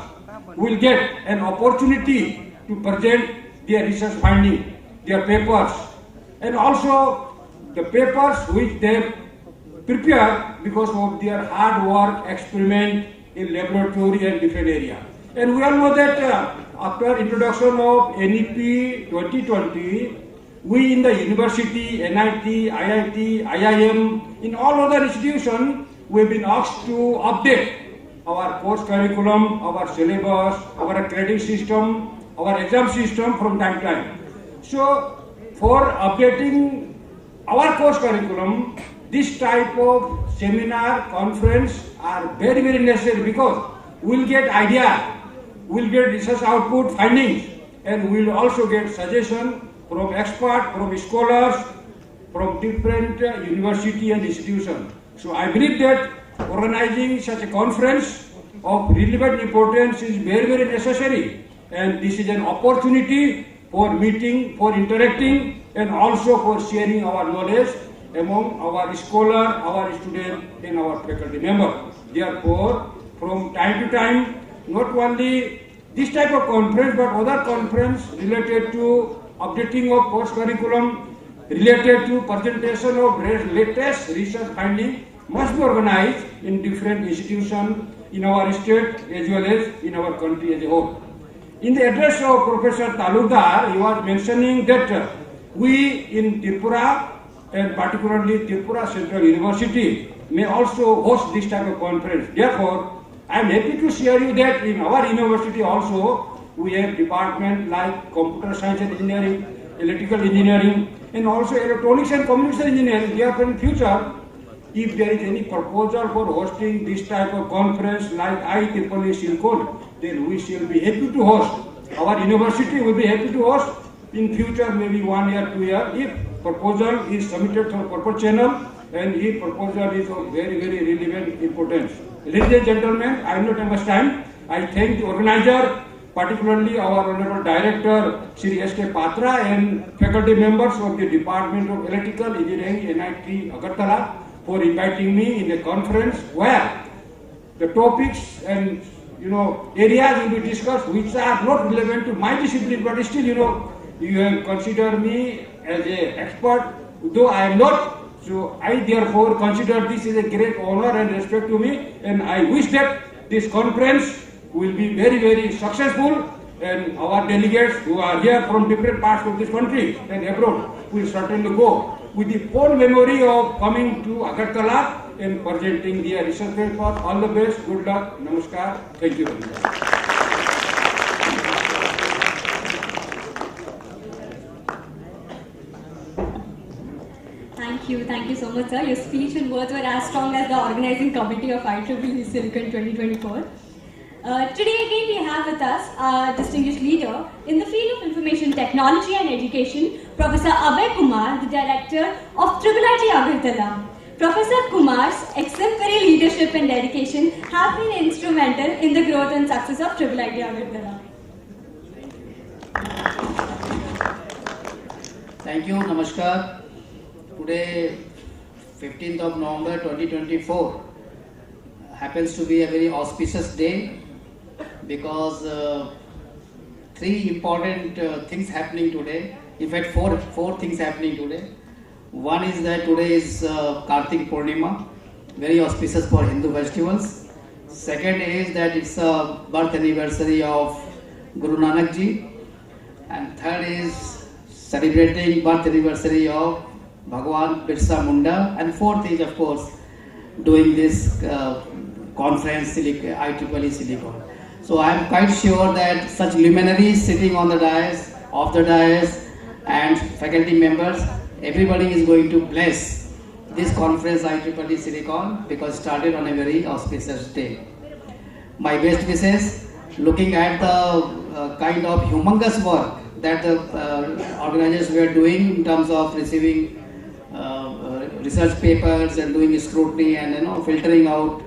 will get an opportunity to present their research finding, their papers, and also the papers which they prepare because of their hard work, experiment in laboratory and different area. And we all know that after introduction of NEP 2020, we in the university, NIT, IIT, IIM, in all other institutions, we have been asked to update our course curriculum, our syllabus, our credit system, our exam system from time to time. So, for updating our course curriculum, this type of seminar, conference are very, very necessary because we'll get idea, we'll get research output, findings, and we'll also get suggestion from experts, from scholars, from different university and institutions. So I believe that organizing such a conference of relevant importance is very, very necessary. And this is an opportunity for meeting, for interacting, and also for sharing our knowledge among our scholar, our student, and our faculty member. Therefore, from time to time, not only this type of conference, but other conference related to updating of course curriculum, related to presentation of latest research finding must be organized in different institutions in our state as well as in our country as a whole. In the address of Professor Talukdar, he was mentioning that we in Tripura and particularly Tripura Central University may also host this type of conference. Therefore, I am happy to share you that in our university also we have departments like computer science and engineering, electrical engineering, and also electronics and communication engineering. Therefore, in future, if there is any proposal for hosting this type of conference like IEEE SILCON, then we shall be happy to host. Our university will be happy to host in future, maybe 1 year, 2 years, if proposal is submitted through proper channel and if proposal is of very, very relevant importance. Ladies and gentlemen, I will not have much time. I thank the organizer, particularly our Honorable Director, Shri S.K. Patra, and faculty members of the Department of Electrical Engineering, NIT Agartala, for inviting me in a conference where the topics and areas will be discussed which are not relevant to my discipline, but still you have considered me as an expert, though I am not. So I therefore consider this is a great honor and respect to me, and I wish that this conference will be very, very successful, and our delegates who are here from different parts of this country and abroad will certainly go with the full memory of coming to Agartala and presenting their research papers. All the best, good luck, namaskar, thank you very much. Thank you so much, sir. Your speech and words were as strong as the organizing committee of IEEE SILCON 2024. Today again we have with us our distinguished leader in the field of information technology and education, Professor Abhay Kumar, the director of IIIT Agartala. Professor Kumar's exemplary leadership and dedication have been instrumental in the growth and success of IIIT Agartala. Thank you, namaskar. Today, 15th of November 2024, happens to be a very auspicious day because three important things happening today. In fact, four things happening today. One is that today is Kartik Purnima, very auspicious for Hindu festivals. Second is that it's a birth anniversary of Guru Nanak Ji. And third is celebrating birth anniversary of Bhagwan Birsa Munda. And fourth is, of course, doing this conference, IEEE SILCON. So I am quite sure that such luminaries sitting on the dais, off the dais, and faculty members, everybody is going to bless this conference IEEE SILCON because it started on a very auspicious day. My best wishes, looking at the kind of humongous work that the organizers were doing in terms of receiving research papers and doing scrutiny and filtering out.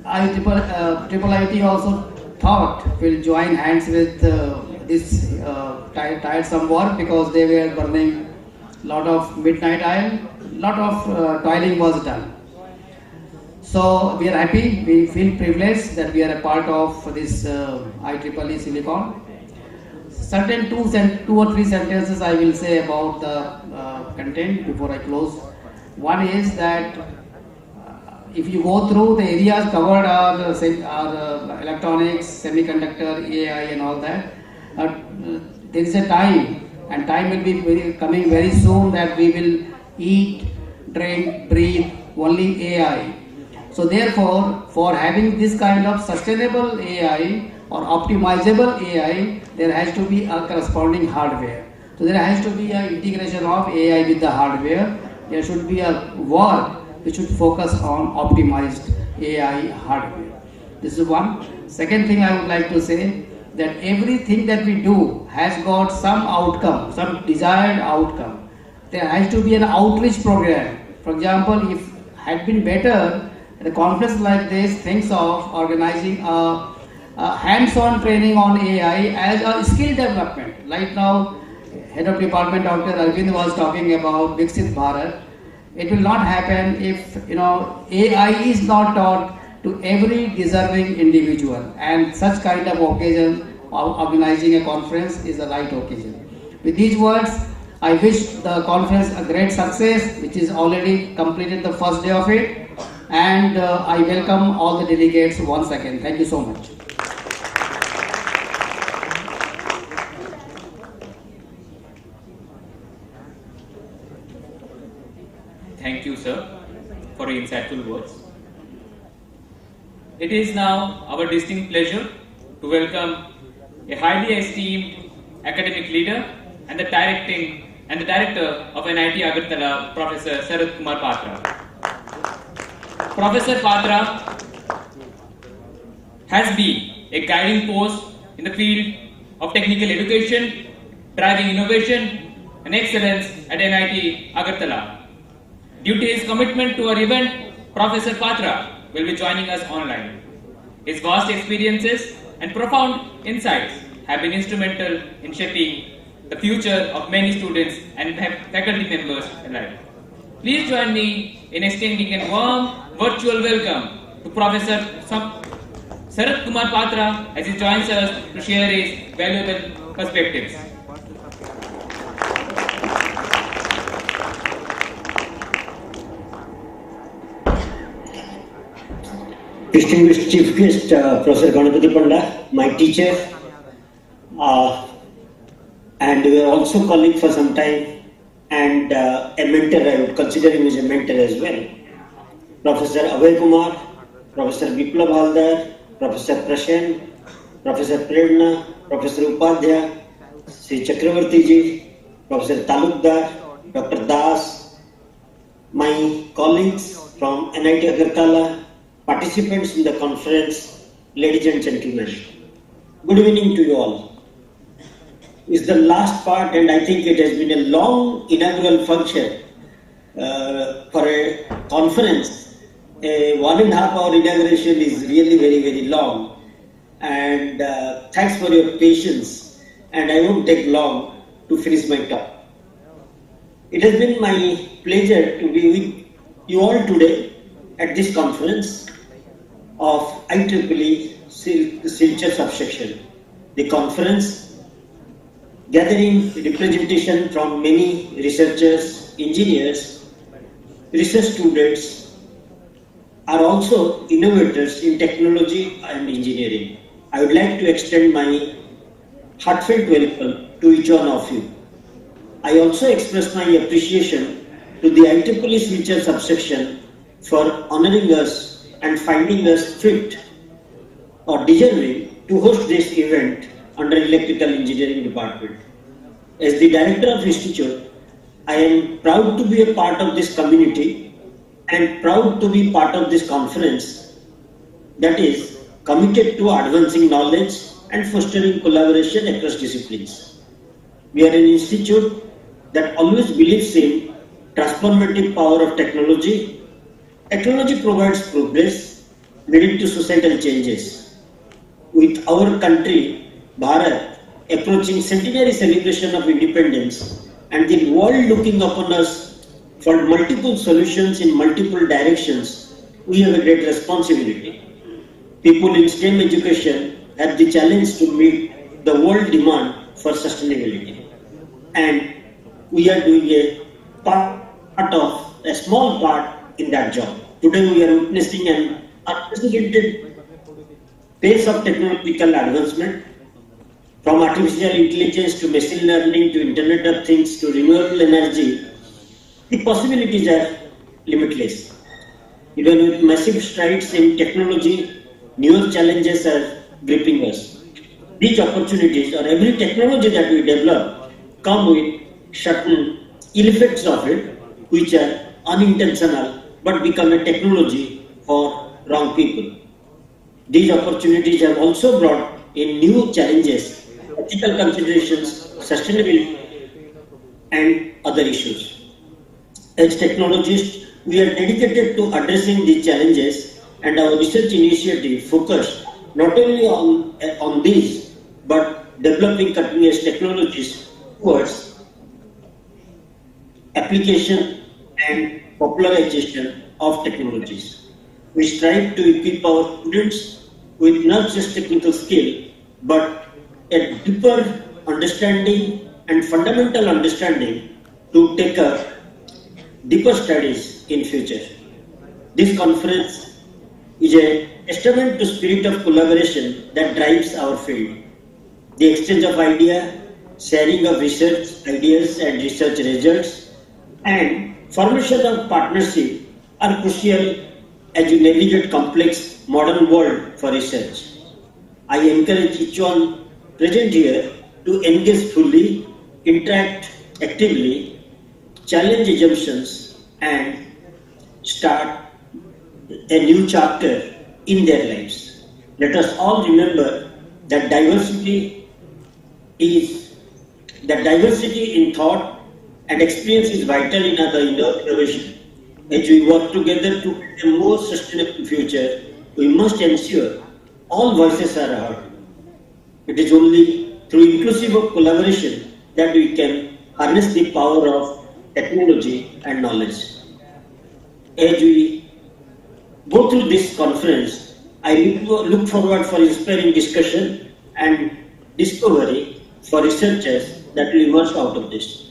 IEEE also thought will join hands with this tiresome work, because they were burning a lot of midnight oil, lot of toiling was done. So we are happy, we feel privileged that we are a part of this IEEE SILCON. Certain two or three sentences I will say about the content before I close. One is that if you go through the areas covered are electronics, semiconductor, AI and all that, there is a time, and time will be coming very soon, that we will eat, drink, breathe only AI. So therefore, for having this kind of sustainable AI or optimizable AI, there has to be a corresponding hardware. So there has to be an integration of AI with the hardware. There should be a work which should focus on optimized AI hardware. This is one. Second thing I would like to say, that everything that we do has got some outcome, some desired outcome. There has to be an outreach program. For example, if had been better, at a conference like this, thinks of organizing a hands-on training on AI as a skill development. Right now, Head of Department Dr. Arvind was talking about Viksit Bharat. It will not happen if AI is not taught to every deserving individual, and such kind of occasion of organizing a conference is the right occasion. With these words, I wish the conference a great success, which is already completed the first day of it, and I welcome all the delegates once again. Thank you so much. Thank you, sir, for your insightful words. It is now our distinct pleasure to welcome a highly esteemed academic leader and the director of NIT Agartala, Professor Sarath Kumar Patra. Professor Patra has been a guiding force in the field of technical education, driving innovation and excellence at NIT Agartala. Due to his commitment to our event, Professor Patra will be joining us online. His vast experiences and profound insights have been instrumental in shaping the future of many students and faculty members alike. Please join me in extending a warm virtual welcome to Professor Sarath Kumar Patra as he joins us to share his valuable perspectives. Distinguished Chief Guest, Professor Ganapati Panda, my teacher, and we are also colleagues for some time, and a mentor. I would consider him as a mentor as well. Professor Abhay Kumar, Professor Biplab Haldar, Professor Prashan, Professor Prerna, Professor Upadhyaya, Sri Chakravarti ji, Professor Talukdar, Dr. Das, my colleagues from NIT Agartala, participants in the conference, ladies and gentlemen, good evening to you all. It's the last part, and I think it has been a long inaugural function for a conference. A 1.5 hour inauguration is really very, very long, and thanks for your patience, and I won't take long to finish my talk. It has been my pleasure to be with you all today at this conference of IEEE Silchar subsection. The conference, gathering representation from many researchers, engineers, research students, are also innovators in technology and engineering. I would like to extend my heartfelt welcome to each one of you. I also express my appreciation to the IEEE Silchar subsection for honoring us and finding us fit or deserving to host this event under Electrical Engineering Department. As the Director of Institute, I am proud to be a part of this community and proud to be part of this conference that is committed to advancing knowledge and fostering collaboration across disciplines. We are an institute that always believes in transformative power of technology. Technology provides progress leading to societal changes. With our country, Bharat, approaching centenary celebration of independence and the world looking upon us for multiple solutions in multiple directions, we have a great responsibility. People in STEM education have the challenge to meet the world demand for sustainability. And we are doing a small part in that job. Today we are witnessing an unprecedented pace of technological advancement, from artificial intelligence to machine learning to Internet of Things to renewable energy. The possibilities are limitless. Even with massive strides in technology, newer challenges are gripping us. These opportunities, or every technology that we develop, come with certain ill effects of it, which are unintentional but become a technology for wrong people. These opportunities have also brought in new challenges, ethical considerations, sustainability, and other issues. As technologists, we are dedicated to addressing these challenges, and our research initiative focus not only on these, but developing cutting-edge technologies towards application and popularization of technologies. We strive to equip our students with not just technical skill, but a deeper understanding and fundamental understanding to take up deeper studies in future. This conference is a testament to spirit of collaboration that drives our field. The exchange of ideas, sharing of research ideas and research results, and formation of partnership are crucial as we navigate complex modern world for research. I encourage each one present here to engage fully, interact actively, challenge assumptions, and start a new chapter in their lives. Let us all remember that diversity in thought and experience is vital in our innovation. As we work together to create a more sustainable future, we must ensure all voices are heard. It is only through inclusive collaboration that we can harness the power of technology and knowledge. As we go through this conference, I look forward for inspiring discussion and discovery for researchers that will emerge out of this.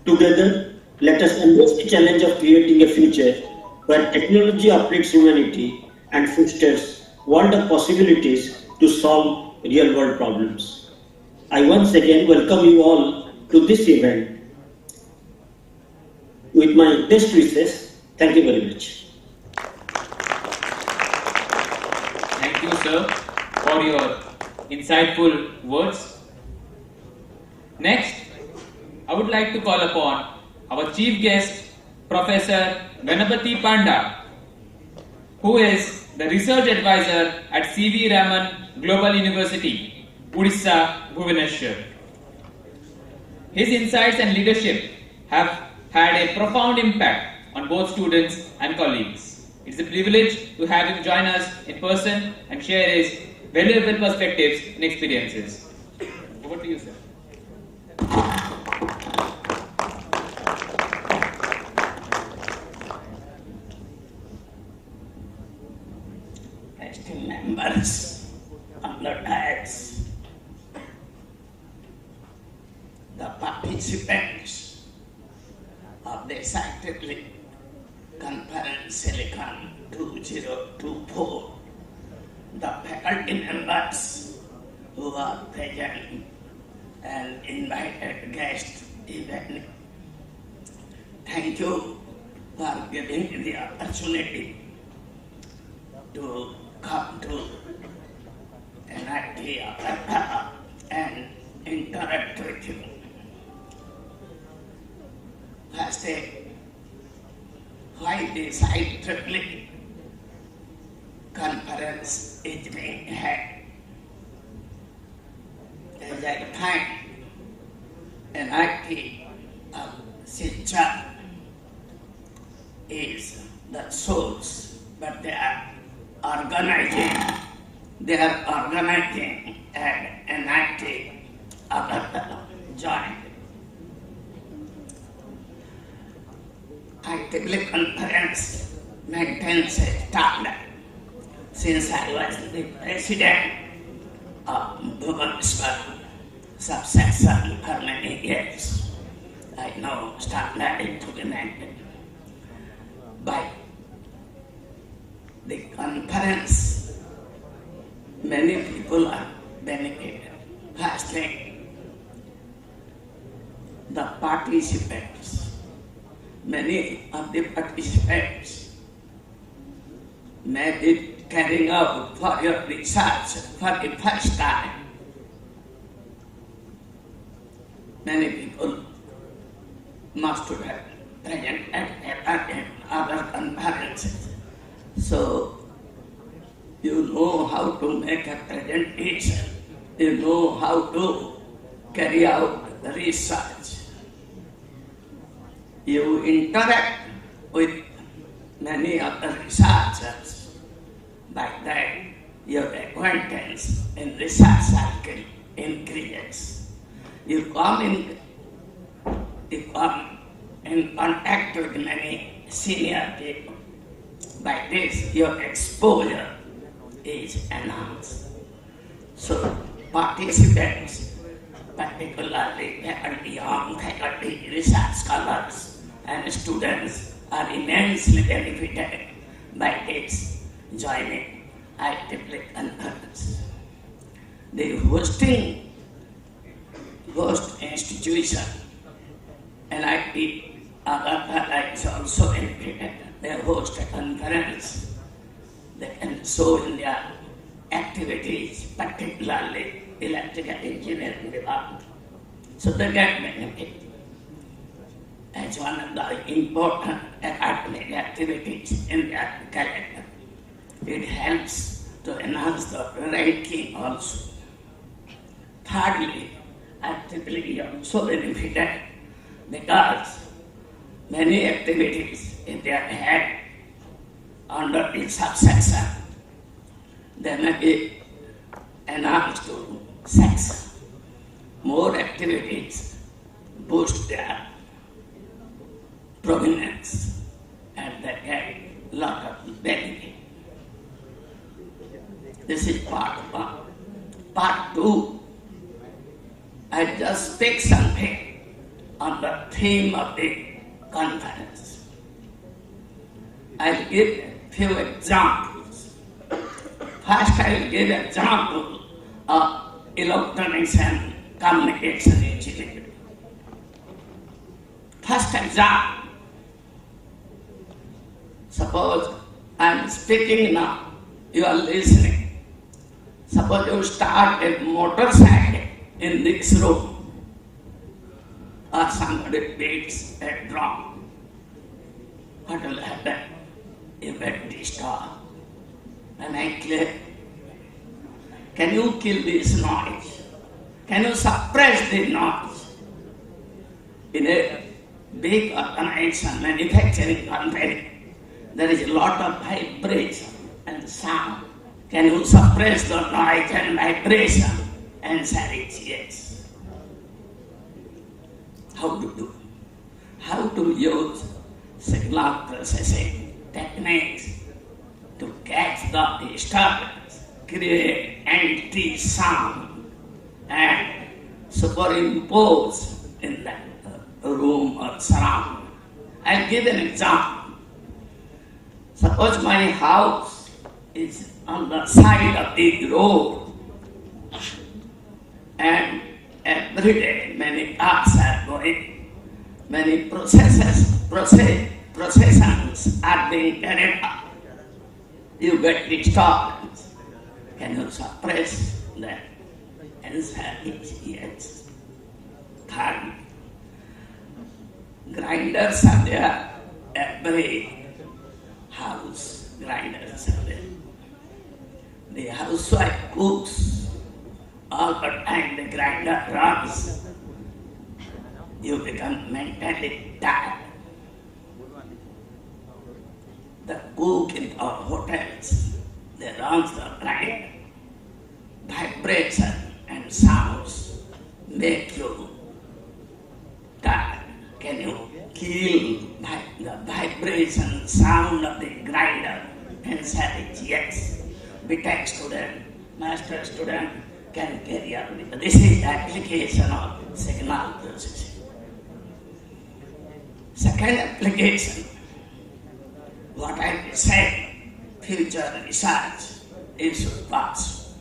Together, let us embrace the challenge of creating a future where technology uplifts humanity and fosters world of possibilities to solve real-world problems. I once again welcome you all to this event. With my best wishes, thank you very much. Thank you, sir, for your insightful words. Next, I would like to call upon our chief guest, Professor Ganapati Panda, who is the research advisor at C.V. Raman Global University, Odisha, Bhubaneswar. His insights and leadership have had a profound impact on both students and colleagues. It's a privilege to have him join us in person and share his valuable perspectives and experiences. Over to you, sir. Esteemed members of the dais, the participants of the IEEE Conference SILCON 2024, the faculty members who are present and invited guests even. Thank you for giving me the opportunity to come to NIT Agartala and interact with you. First, why this IEEE conference is being held? as I find NIT of SILCON is the source, but they are organizing at NIT Agartala joint. IEEE conference maintains a standard. Since I was the president of Bhubaneswar subsection for many years, I know standard to be maintained. By the conference, many people are benefited. Firstly, the participants. Many of the participants may be carrying out for your research for the first time. Many people must have present at other conferences. So you know how to make a presentation, you know how to carry out the research. You interact with many of the researchers. By that, your acquaintance in research circle increases. You come in contact with many senior people. By this, your exposure is enhanced. So, participants, particularly faculty, young faculty, research scholars, and students are immensely benefited by its joining IEEE conference. The host institution, NIT Agartala is also benefited. They host a conference. They can show in their activities, particularly electrical engineering department. So they get benefit as one of the important academic activities in their calendar. It helps to enhance the ranking also. Thirdly, actively also benefited because many activities if they are had under the subsection, they may be enhanced to sex. More activities boost their prominence and they get a lot of benefit. This is part one. Part two, I just pick something on the theme of the conference. I'll give a few examples. First, I will give an example of electronics and communication engineering. First example, suppose I am speaking now, you are listening. Suppose you start a motorcycle in this room, or somebody beats a drum. What will happen? You get disturbed. Am I clear? Can you kill this noise? Can you suppress the noise? In a big organization, manufacturing company, there is a lot of vibration and sound. Can you suppress the noise and vibration? Answer is yes. How to do? How to use signal processing techniques to catch the disturbance, create anti-sound, and superimpose in that room or surrounding. I'll give an example. Suppose my house is on the side of the road, and every day many cars are going, many processions are being carried out. You get disturbance. Can you suppress that? Answer is yes. Third, grinders are there. Every house, grinders are there. The housewife cooks all the time the grinder runs, you become mentally tired. The cook in our hotels, they run the grinder. Vibration and sounds make you tired. Can you kill the vibration sound of the grinder? Answer is yes. B.Tech student, master student can carry out. This is application of signal processing. Second application, what I said, future research is past.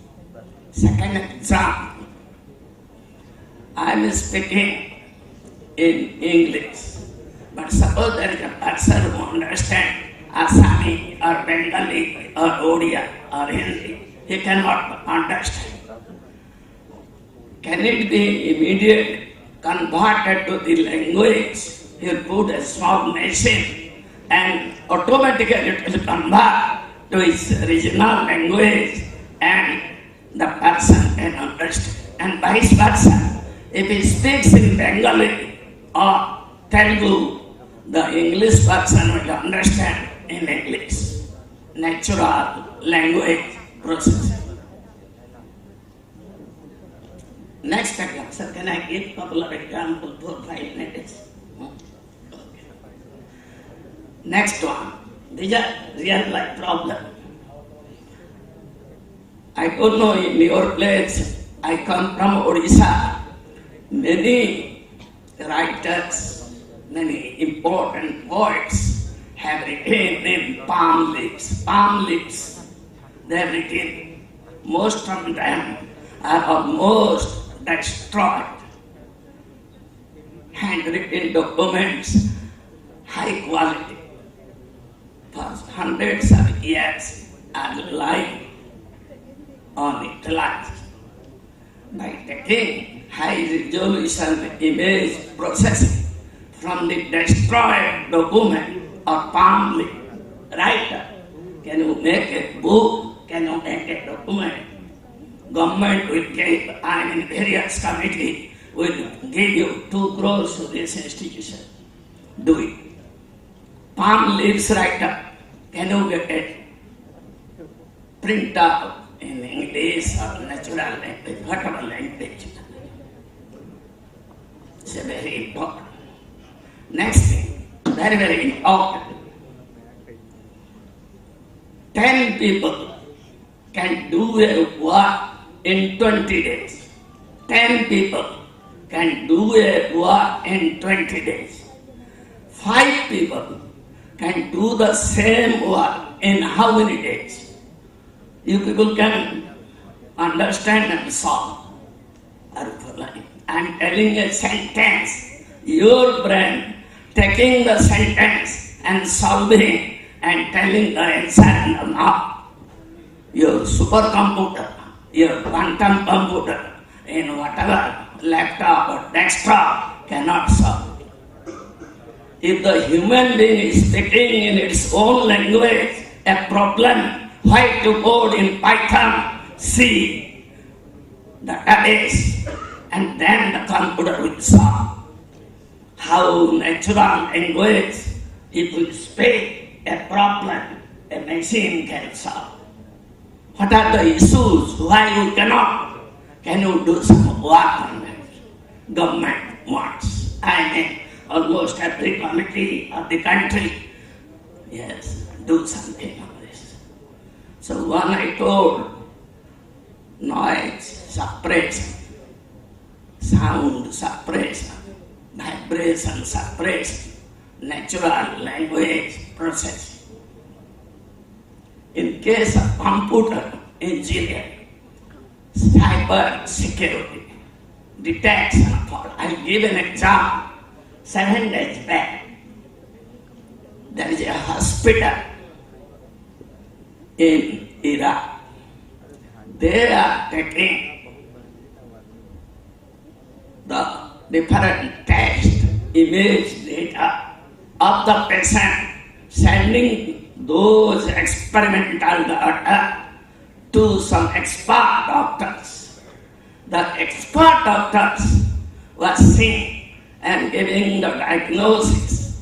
Second example, I am speaking in English, but suppose there is a person who understands Assami or Bengali or Odia or Hindi, he cannot understand. Can it be immediately converted to the language? You put a small machine and automatically it will convert to its original language and the person can understand. And vice versa, if he speaks in Bengali or Telugu, the English person will understand in English. Natural language process. Next example, sir, can I give a couple of examples for 5 minutes? Okay. Next one, these are real life problems. I don't know in your place, I come from Odisha. Many writers, many important poets have written in palm leaves. Palm leaves, they have written. Most of them are almost destroyed. Handwritten documents, high quality, for hundreds of years are lying unutilized. By taking high resolution image processing from the destroyed document or palm leaf, writer, can you make a book? Can you make a document? Government will give, and in various committee will give you 2 crores to this institution. Do it. Palm leaves writer, can you get it? Print out in English or natural language, whatever language. It's a very important. Next thing, very, very important. 10 people can do a work in 20 days. 10 people can do a work in 20 days. 5 people can do the same work in how many days? You people can understand and solve. I'm telling a sentence, your brain taking the sentence and solving and telling the answer in the mouth. Your supercomputer, your quantum computer, in whatever laptop or desktop cannot solve. If the human being is speaking in its own language a problem, why to code in Python, C, database, and then the computer will solve. How natural language, if we speak a problem, a machine can solve. What are the issues? Why we cannot? Can you do some work on that? Government wants. I mean, almost every committee of the country, yes, do something on this. So one I told, noise suppression, sound suppression, vibration suppression, natural language processing. In case of computer engineering, cyber security, detection of all. I'll give an example. 7 days back, there is a hospital in Iraq. They are taking the different test image data of the patient, sending those experimental data to some expert doctors. the expert doctors were seeing and giving the diagnosis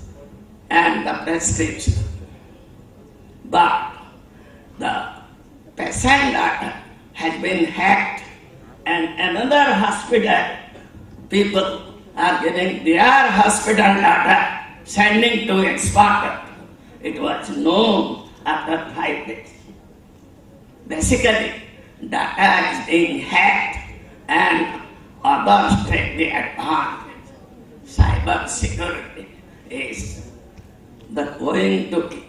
and the prescription. But the patient data has been hacked and another hospital people are giving their hospital data, sending to expert. It was known after 5 days. Basically, data is being hacked and others take the advantage. Cyber security is going to be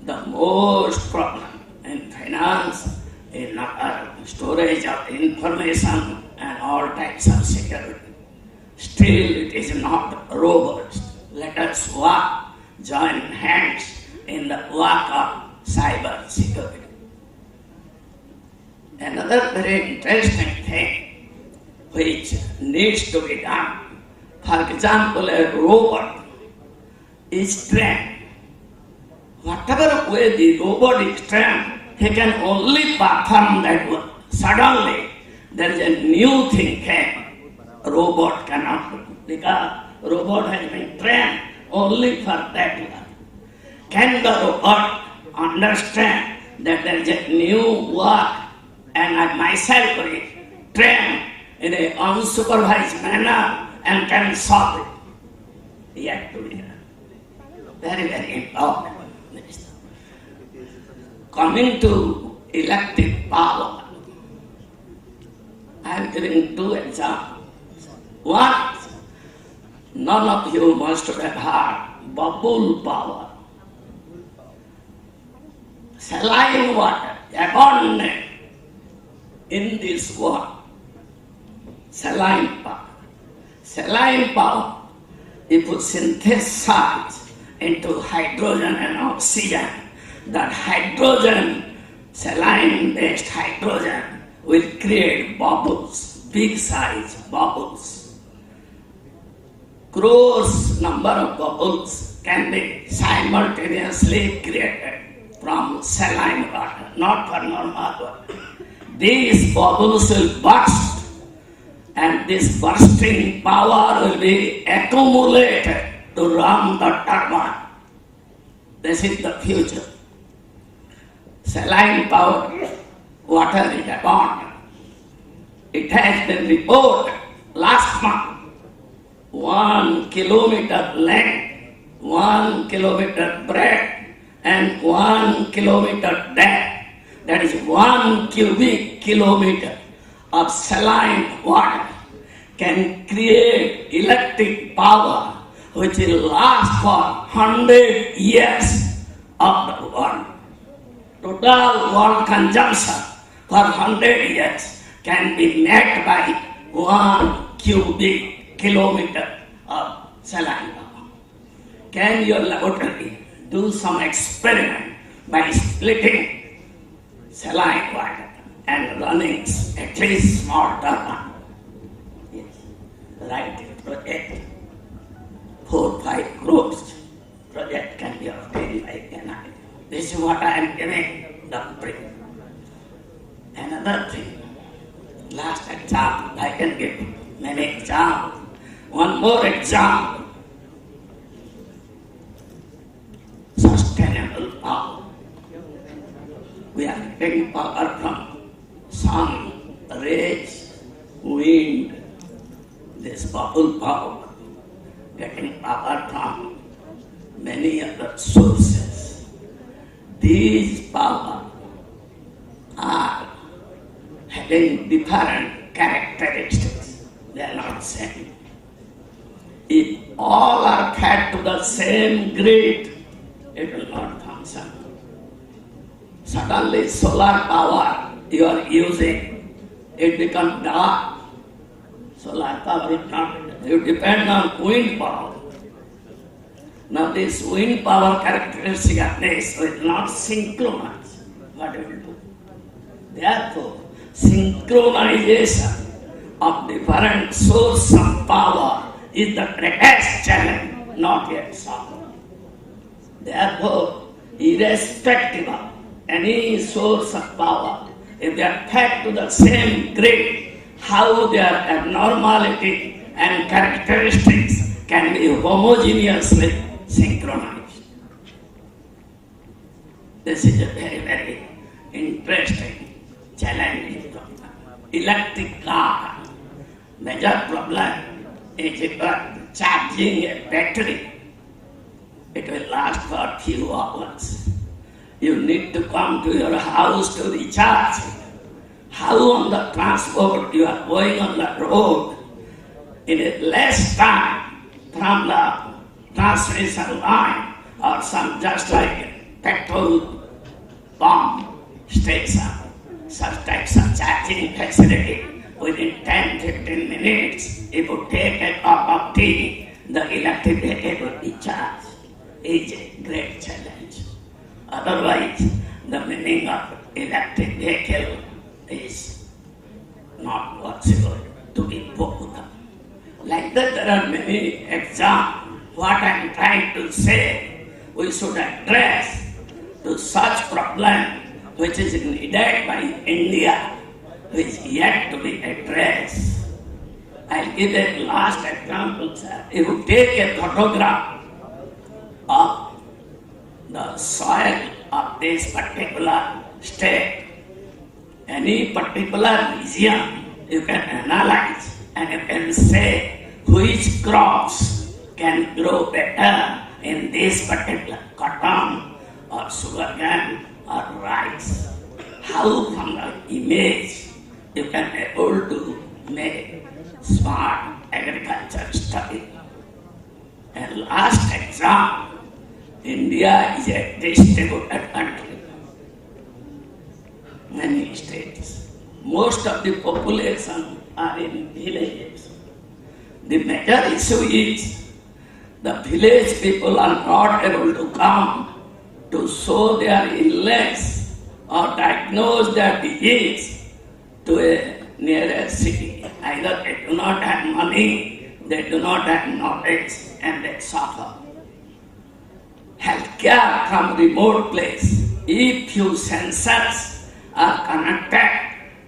the most problem in finance, in storage of information and all types of security. Still, it is not robust. Let us join hands in the work of cyber security. Another very interesting thing which needs to be done, for example, a robot is trained. Whatever way the robot is trained, he can only perform that work. Suddenly, there is a new thing came. Robot cannot do because robot has been trained only for that work. Can the robot understand that there is a new work and I myself will train in an unsupervised manner and can solve it? Yet to be done. Very, very important. Coming to electric power, I am giving 2 examples. One, none of you must have heard bubble power. Saline water, abundant in this world. Saline power. Saline power, if you synthesize into hydrogen and oxygen, that hydrogen, saline-based hydrogen, will create bubbles, big size bubbles. Gross number of bubbles can be simultaneously created from saline water, not for normal water. These bubbles will burst, and this bursting power will be accumulated to run the turbine. This is the future. Saline power water is abundant. It has been reported last month 1 kilometer length, 1 kilometer breadth, and 1 kilometer depth. That is 1 cubic kilometer of saline water can create electric power which will last for 100 years of the world. Total world consumption for 100 years can be met by 1 cubic kilometer of saline power. Can your laboratory do some experiment by splitting saline water and running at least small turbine? Yes, right project. 4-5 crores project can be obtained by NIEEE. This is what I am giving the brief. Another thing, last example, I can give many examples. One more example, sustainable power. We are getting power from sun, rays, wind, this bubble power, getting power from many other sources. These power are having different characteristics. They are not same. If all are fed to the same grid, it will not function. Suddenly solar power you are using, it becomes dark. Solar power is not, you depend on wind power. Now this wind power characteristic of this will not synchronize. What it will do? Therefore, synchronization of different sources of power is the greatest challenge not yet solved. Therefore, irrespective of any source of power, if they are fed to the same grid, how their abnormality and characteristics can be homogeneously synchronized. This is a very, very interesting, challenging problem. Electric car, major problem is charging a battery. It will last for few hours. You need to come to your house to recharge. How on the transport you are going on the road in a less time from the transmission line or some just like petrol pump station, such types of charging facility within 10-15 minutes, if you take a cup of tea, the electric vehicle will be charged. Is a great challenge. Otherwise, the meaning of electric vehicle is not possible to be booked. Like that, there are many examples. What I am trying to say, we should address to such problem which is needed by India, which is yet to be addressed. I'll give a last example, sir. If you take a photograph of the soil of this particular state, any particular region, you can analyze and you can say which crops can grow better in this particular cotton or sugarcane or rice. How from the image you can be able to make smart agriculture study. And last example, India is a distributed country. Many states. Most of the population are in villages. The major issue is the village people are not able to come to show their illness or diagnose their disease to a nearest city. Either they do not have money, they do not have knowledge, and they suffer. Healthcare from remote place. If few sensors are connected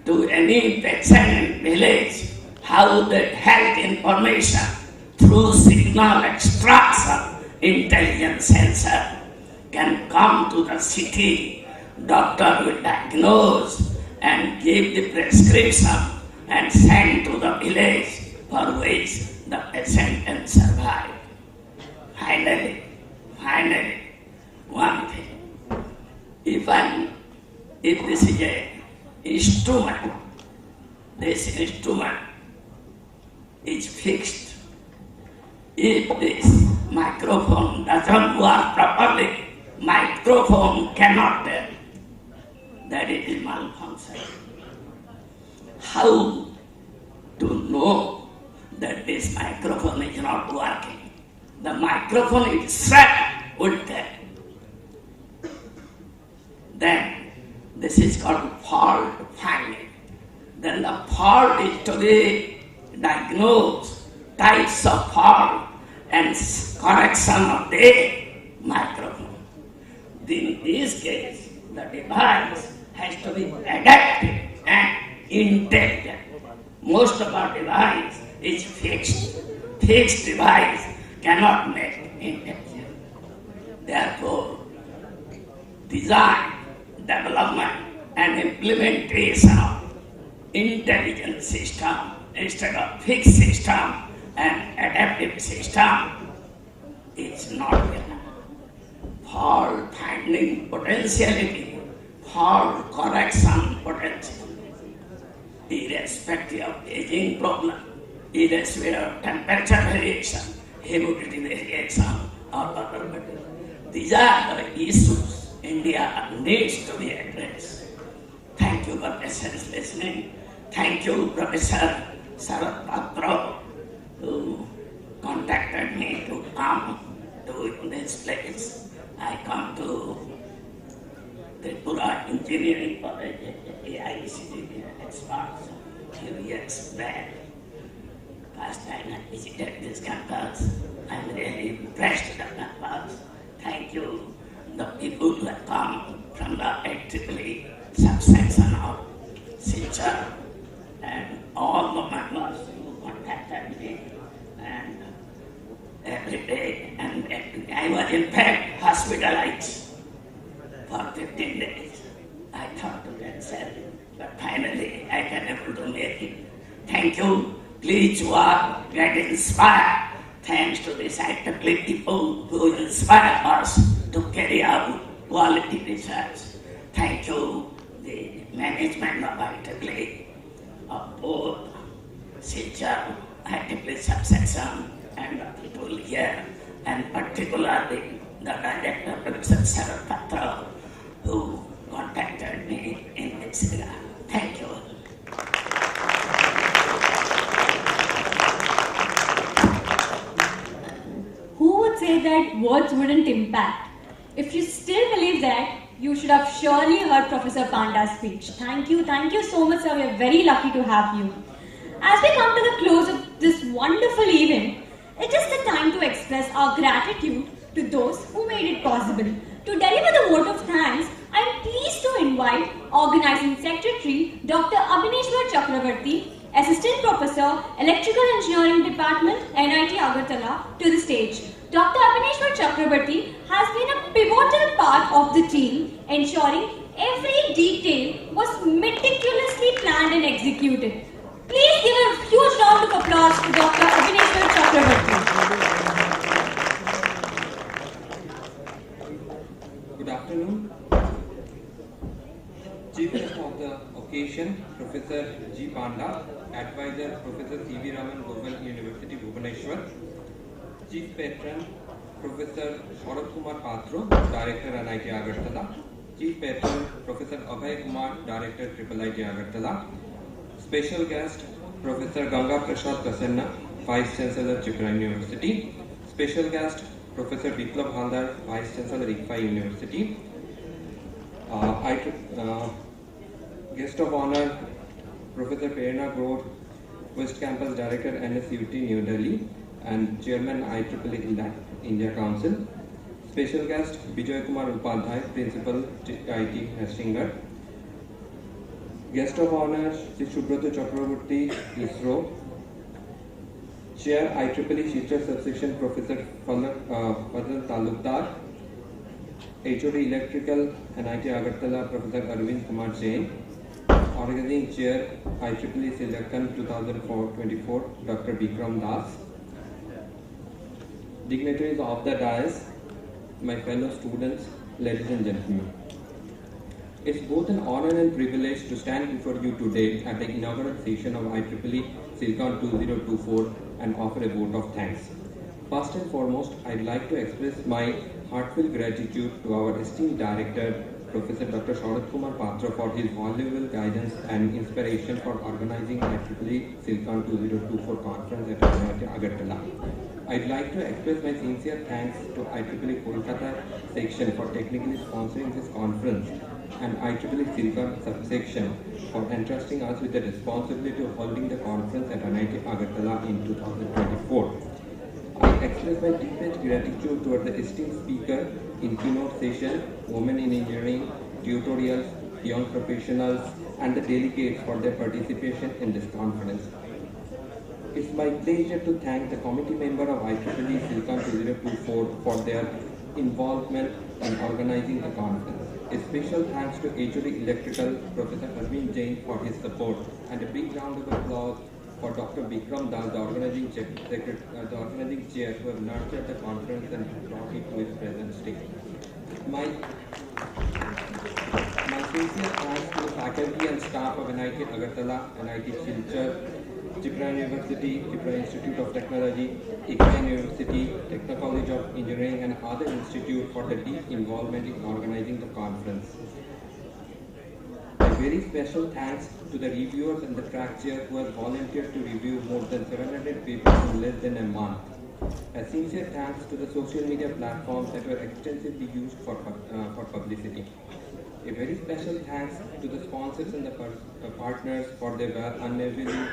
to any patient in village, how the health information through signal extraction intelligent sensor can come to the city. Doctor will diagnose and give the prescription and send to the village for which the patient can survive. Finally, one thing. If this is an instrument, this instrument is fixed. If this microphone doesn't work properly, microphone cannot tell that it is malfunction. How to know that this microphone is not working? The microphone itself would tell. Then this is called fault finding. Then the fault is to be diagnosed, types of fault and correction of the microphone. In this case, the device has to be adaptive and intelligent. Most of our device is fixed. Fixed device cannot make intelligent. Therefore, design, development and implementation of intelligent system instead of fixed system and adaptive system is not enough. Fault finding potentiality, fault correction potential, irrespective of aging problem, irrespective of temperature variation, humidity variation or other matters. These are the issues India needs to be addressed. Thank you for patiently listening. Thank you, Professor Sarat Patra, who contacted me to come to this place. I come to Tripura Engineering College, IEEE experts, a few years back. First time I visited this campus. I'm really impressed with the campus. Thank you, the people who have come from the IEEE subsection of SILCON and all the members who contacted me and every day, and I was in fact hospitalized for 15 days. I thought to myself, but finally I can able to make it. Thank you. Please work, get inspired. Thanks to this IEEE people who inspire us to carry out quality research. Thank you, the management of IEEE, of both SILCON, IEEE subsection, and the people here, and particularly the director, Professor Sarat Patra, who contacted me in this regard. Thank you. Who would say that words wouldn't impact? If you still believe that, you should have surely heard Professor Panda's speech. Thank you so much, sir. We are very lucky to have you. As we come to the close of this wonderful event, it is the time to express our gratitude to those who made it possible. To deliver the vote of thanks, I am pleased to invite Organizing Secretary Dr. Abhineshwar Chakravarti, Assistant Professor, Electrical Engineering Department, NIT Agartala, to the stage. Dr. Abhineshwar Chakravarti has been a pivotal part of the team, ensuring every detail was meticulously planned and executed. Please give a huge round of applause to Dr. Abhineshwar Chakravarti. Good afternoon. Chief guest of the occasion, Professor G. Panda, Advisor, Professor C.V. Raman, Global University, Bhubaneswar. Chief Patron, Professor Saurabh Kumar Patro, Director, NIT Agartala. Chief Patron, Professor Abhay Kumar, Director, IIIT Agartala. Special guest, Professor Ganga Prasad Prasanna, Vice Chancellor, Tripura University. Special guest, Professor Biplab Haldar, Vice Chancellor, IEEE University. Guest of honor, Professor Prerna Gaur, West Campus Director, NSUT, New Delhi, and Chairman, IEEE India Council. Special guest, Bijoy Kumar Upadhyay, Principal, IIT Hastings. Guest of honor, Sri Subrata Chakravarti, ISRO. Chair, IEEE Shishtra Subsection, Professor Fazal Talukdar. HOD Electrical, NIT Agartala, Professor Arvind Kumar Jain. Organizing Chair, IEEE SILCON 2024, Dr. Bikram Das. Dignitaries of the dais, my fellow students, ladies and gentlemen. It's both an honor and privilege to stand before you today at the inaugural session of IEEE SILCON 2024 and offer a vote of thanks. First and foremost, I'd like to express my heartfelt gratitude to our esteemed director, Professor Dr. Saurabh Kumar Patra, for his valuable guidance and inspiration for organizing IEEE SILCON 2024 conference at NIT Agartala. I'd like to express my sincere thanks to IEEE Kolkata section for technically sponsoring this conference and IEEE SILCON subsection for entrusting us with the responsibility of holding the conference at NIT Agartala in 2024. I express my deepest gratitude toward the esteemed speaker in keynote session, Women in Engineering, tutorials, young professionals, and the delegates for their participation in this conference. It's my pleasure to thank the committee member of IEEE SILCON 2024 for their involvement in organizing the conference. A special thanks to HOD Electrical, Professor Arvind Jain, for his support, and a big round of applause for Dr. Bikram Das, the organizing chair, who have nurtured the conference and brought it to its present state. My sincere thanks to the faculty and staff of NIT Agartala, NIT Silchar, Tripura University, Tripura Institute of Technology, IIEE University, Techno College of Engineering, and other institutes for the deep involvement in organizing the conference. A very special thanks to the reviewers and the track chair who have volunteered to review more than 700 papers in less than a month. A sincere thanks to the social media platforms that were extensively used for publicity. A very special thanks to the sponsors and the partners for their unwavering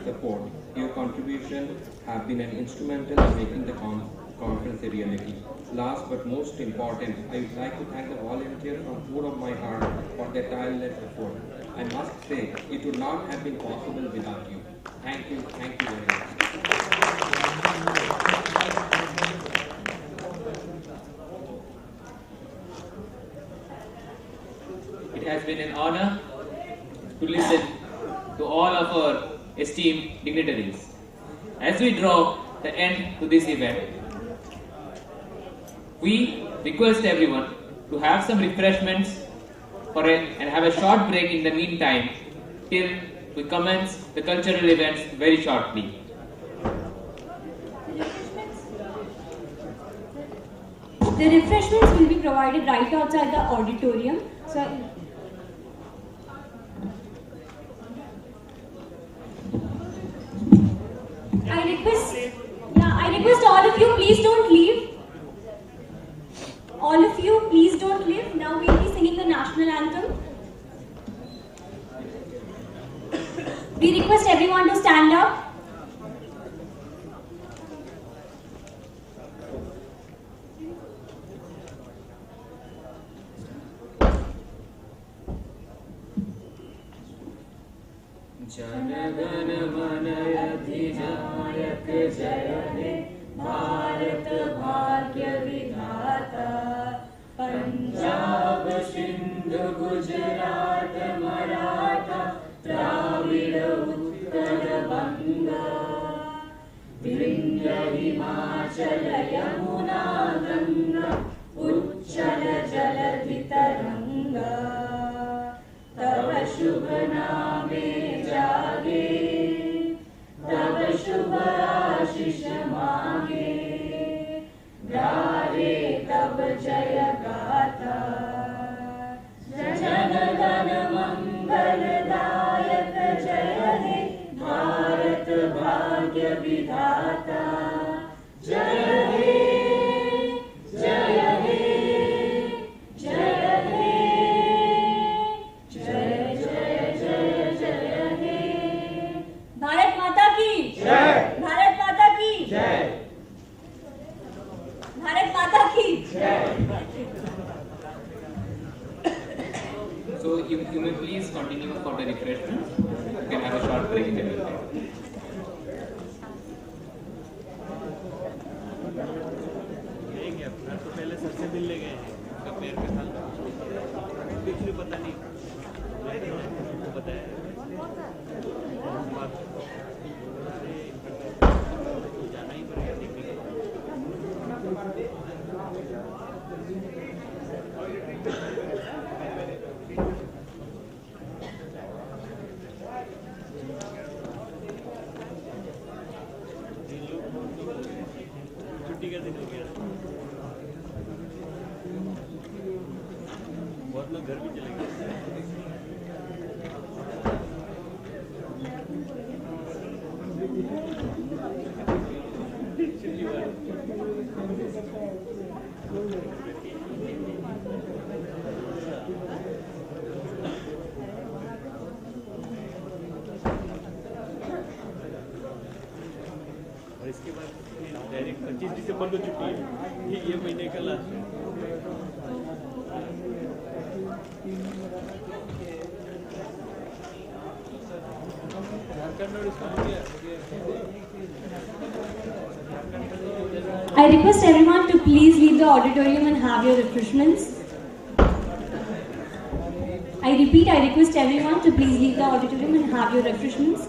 support. Your contribution have been an instrumental in making the conference a reality. Last but most important, I would like to thank the volunteers from the core of my heart for their tireless effort. I must say, it would not have been possible without you. Thank you very much. It has been an honor to listen to all of our esteemed dignitaries. As we draw the end to this event, we request everyone to have some refreshments and have a short break in the meantime till we commence the cultural events very shortly. The refreshments will be provided right outside the auditorium. So, I request all of you, please don't leave. All of you, please don't leave. Now we'll be singing the national anthem. We request everyone to stand up. जनगण मन अधिनायक जय हे भारत भाग्य विधाता पंजाब सिंध गुजरात मराठा द्राविड़ उत्तर बंगा विंध्य हिमाचल यमुना गंगा उच्चल जलधि तरंगा तब शुभ नामे जागे तब शुभ आशीष मांगे गारे तब जय गाथा जन गण मंगलदायक जय हे भारत भाग्य विधाता जय हे जय हे जय हे जय जय जय जय हे भारत माता की जय भारत माता की जय भारत माता की So you may please continue for the refreshments. You can have a short break in the meantime. तो पहले सबसे मिलने गए हैं पैर पे था पिछले पता नहीं बताया जाना ही पड़ेगा देखने छुट्टी का दिन हो गया बहुत लोग घर भी चले गए और इसके बाद डायरेक्ट 25 दिसंबर को छुट्टी है ये महीने का लास्ट है I request everyone to please leave the auditorium and have your refreshments. I repeat, I request everyone to please leave the auditorium and have your refreshments.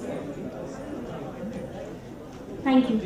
Thank you.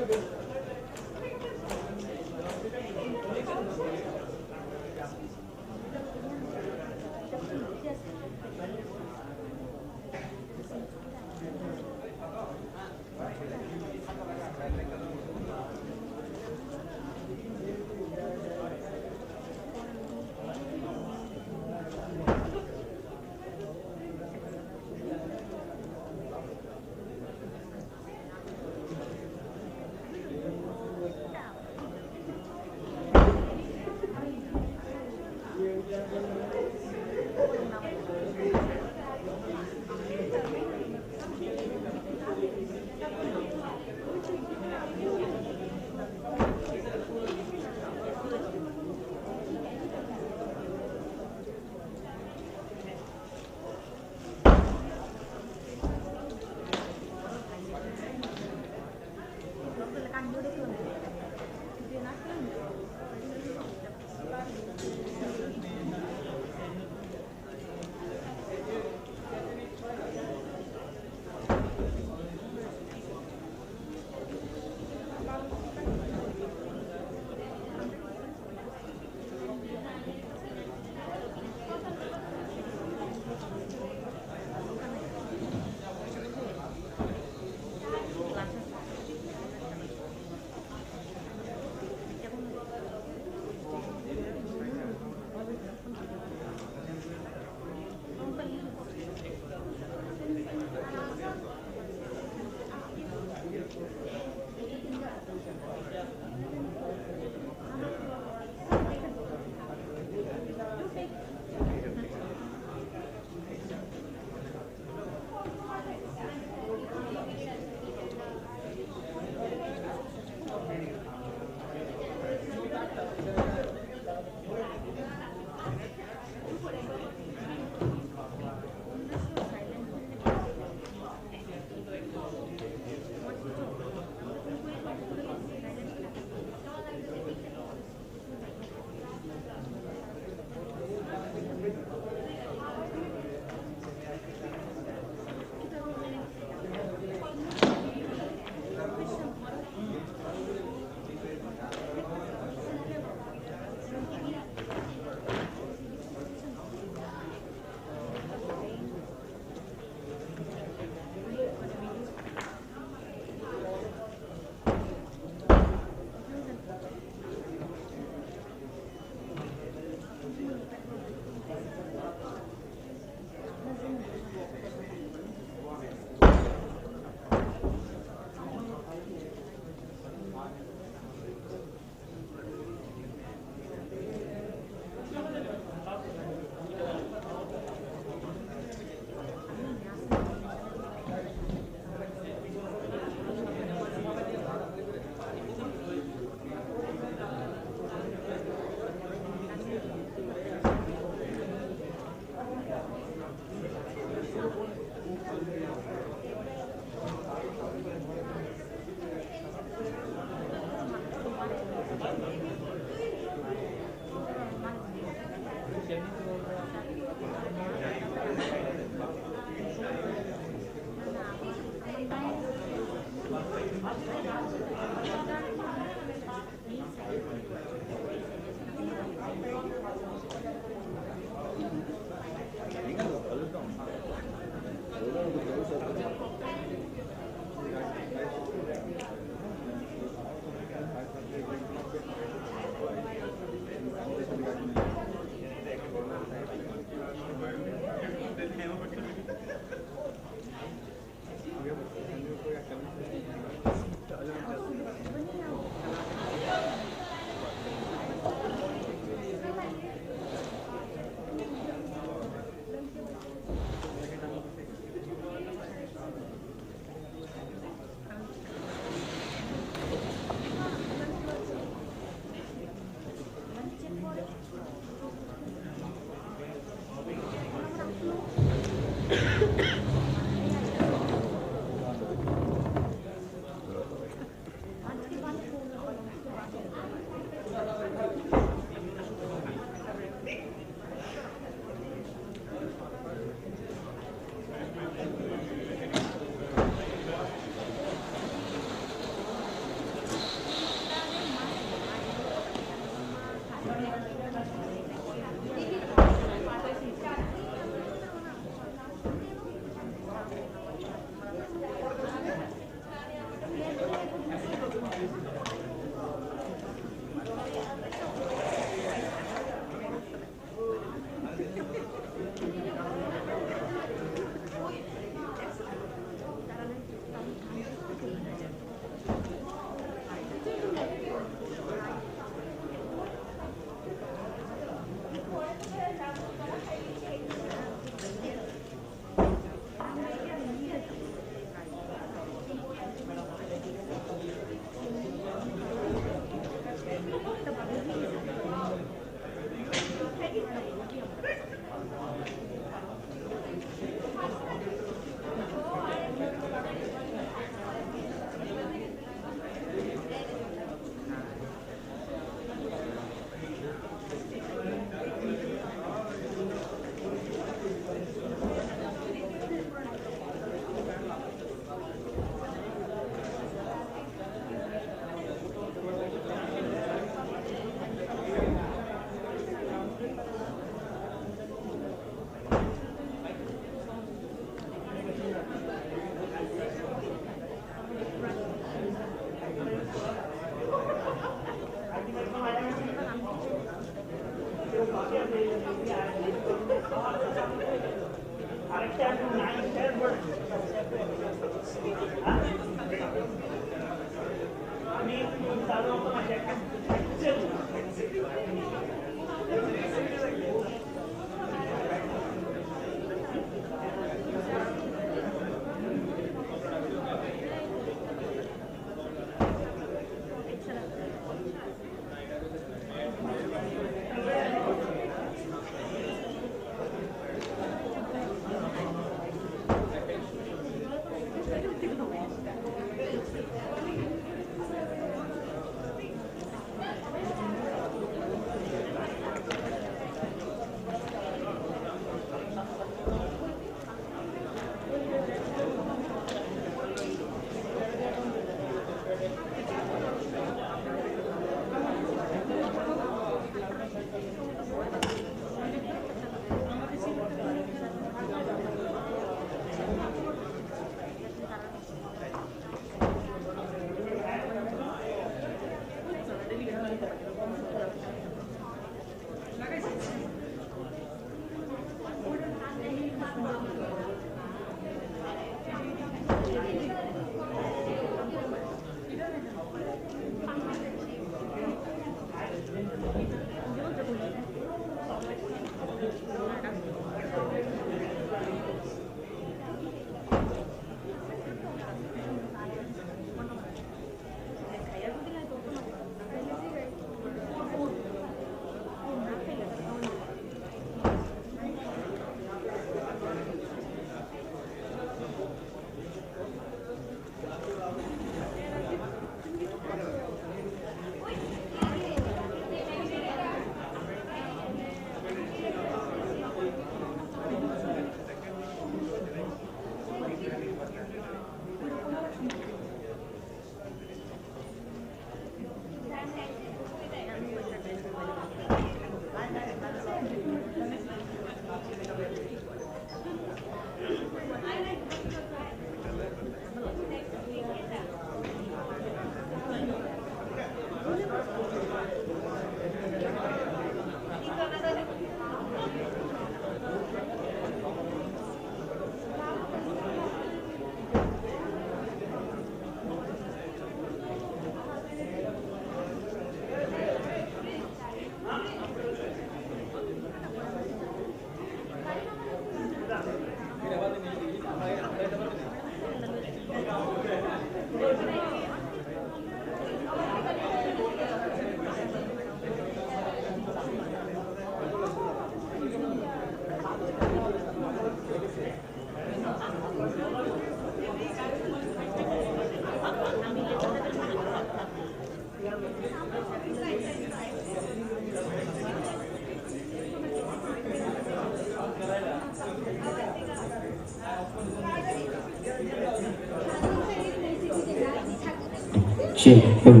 Check, hello.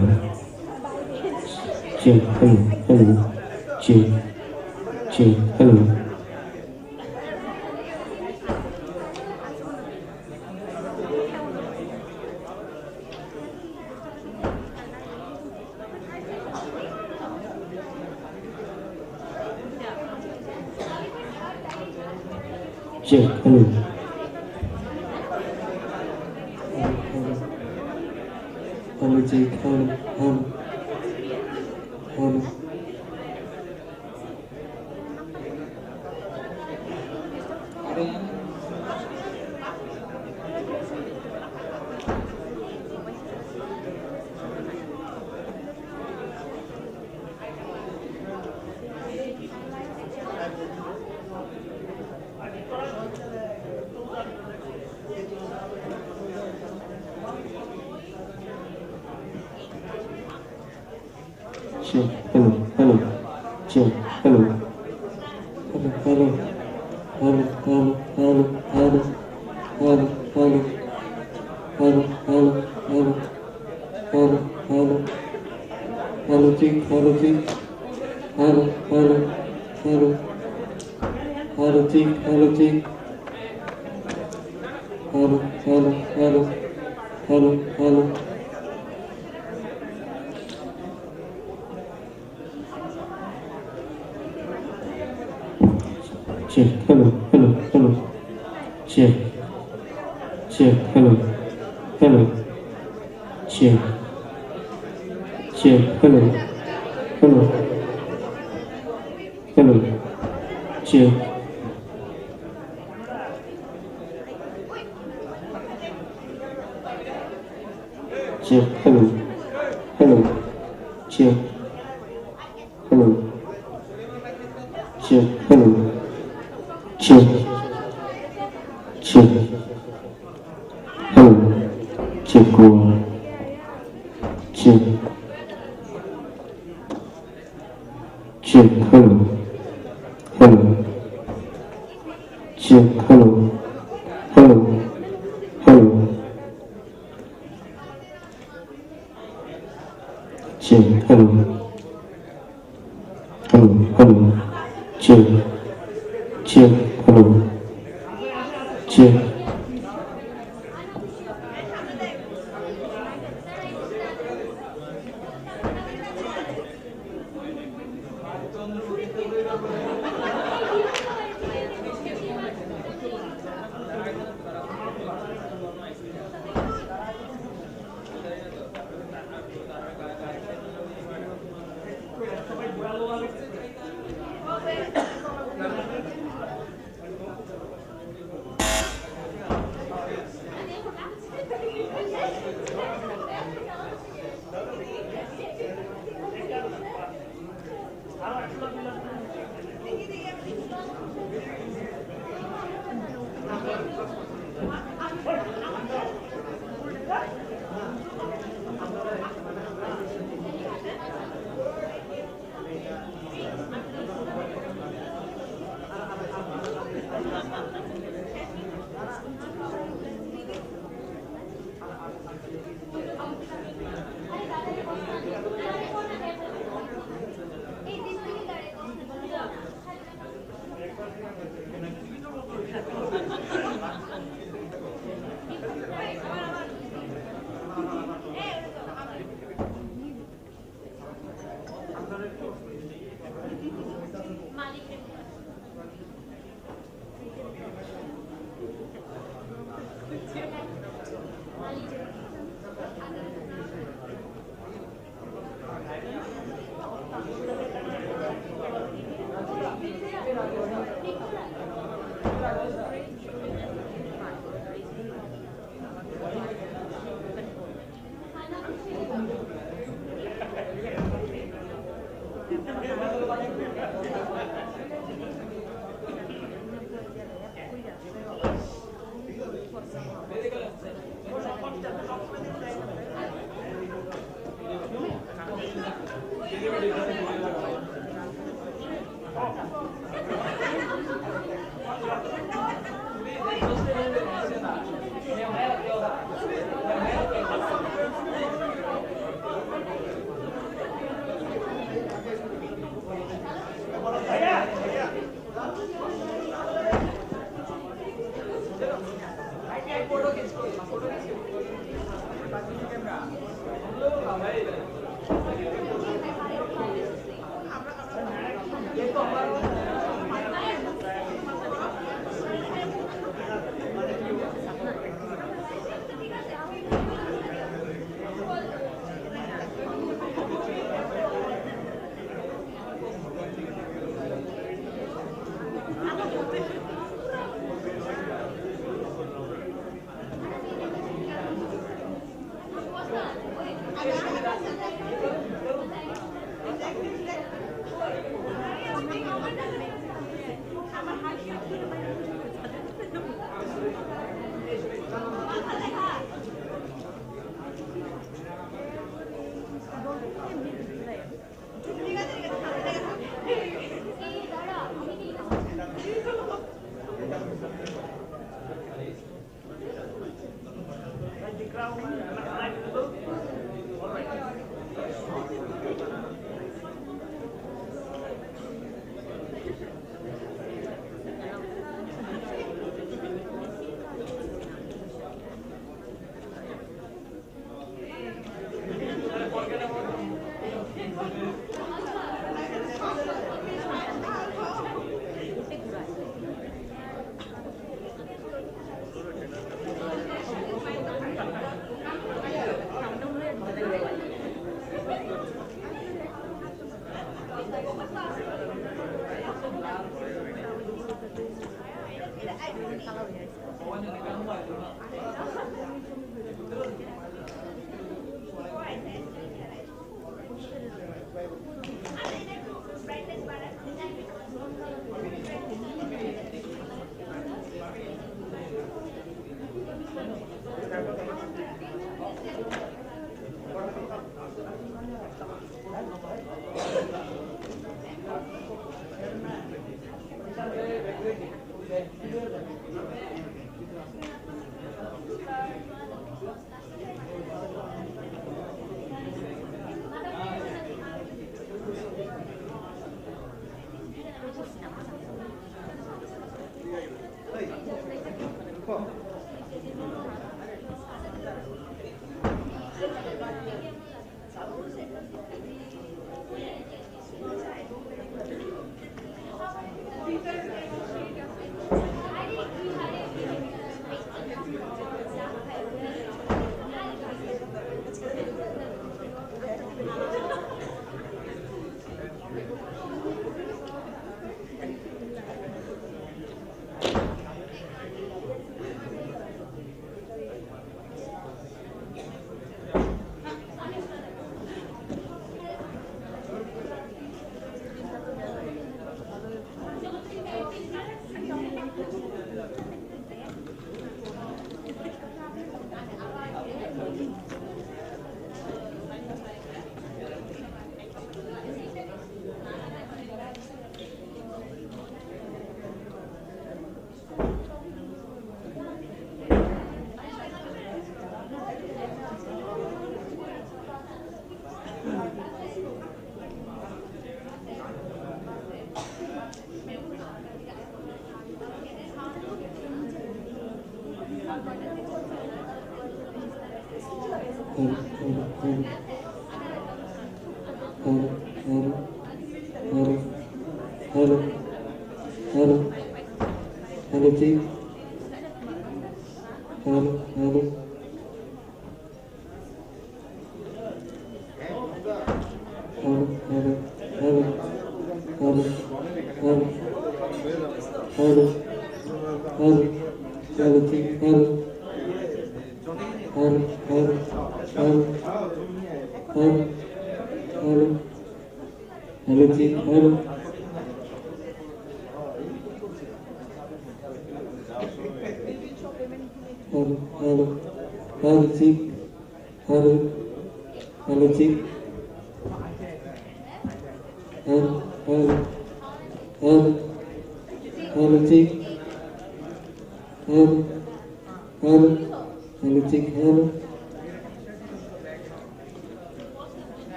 Check, hello, hello. Check, check, hello. Check, hello. Hello, check, hello, hello. Hello. Check, hello, hello. Check, hello. Hello, hello. Hello, hello, hello, hello. Hello, hello. Hello, hello, hello. Hello, hello. Hello, check, hello, check. Hello, hello, hello. Hello, check, hello, check. Hello, hello, hello. Hello, hello. Check, hello, hello, hello. check, check, hello, hello, check, check, hello, hello, hello, check, check, hello, hello, check, hello, check, hello, check, check, hello, check, one, check, check, hello, hello, check, hello, hello, hello, check, hello, hello, hello, check, check, hello, check.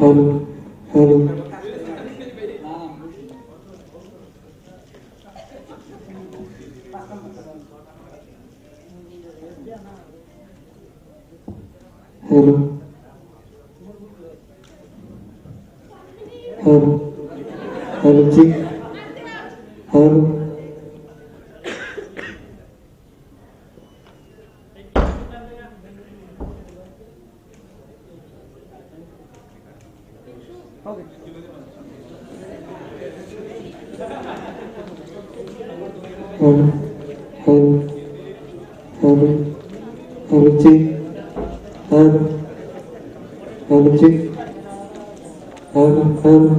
hello, hello. Hello. Hello. Hello, ji. Hello. Hello. Hello. Hello. Hello, ji. Hello. Hello, ji. Hello. Hello.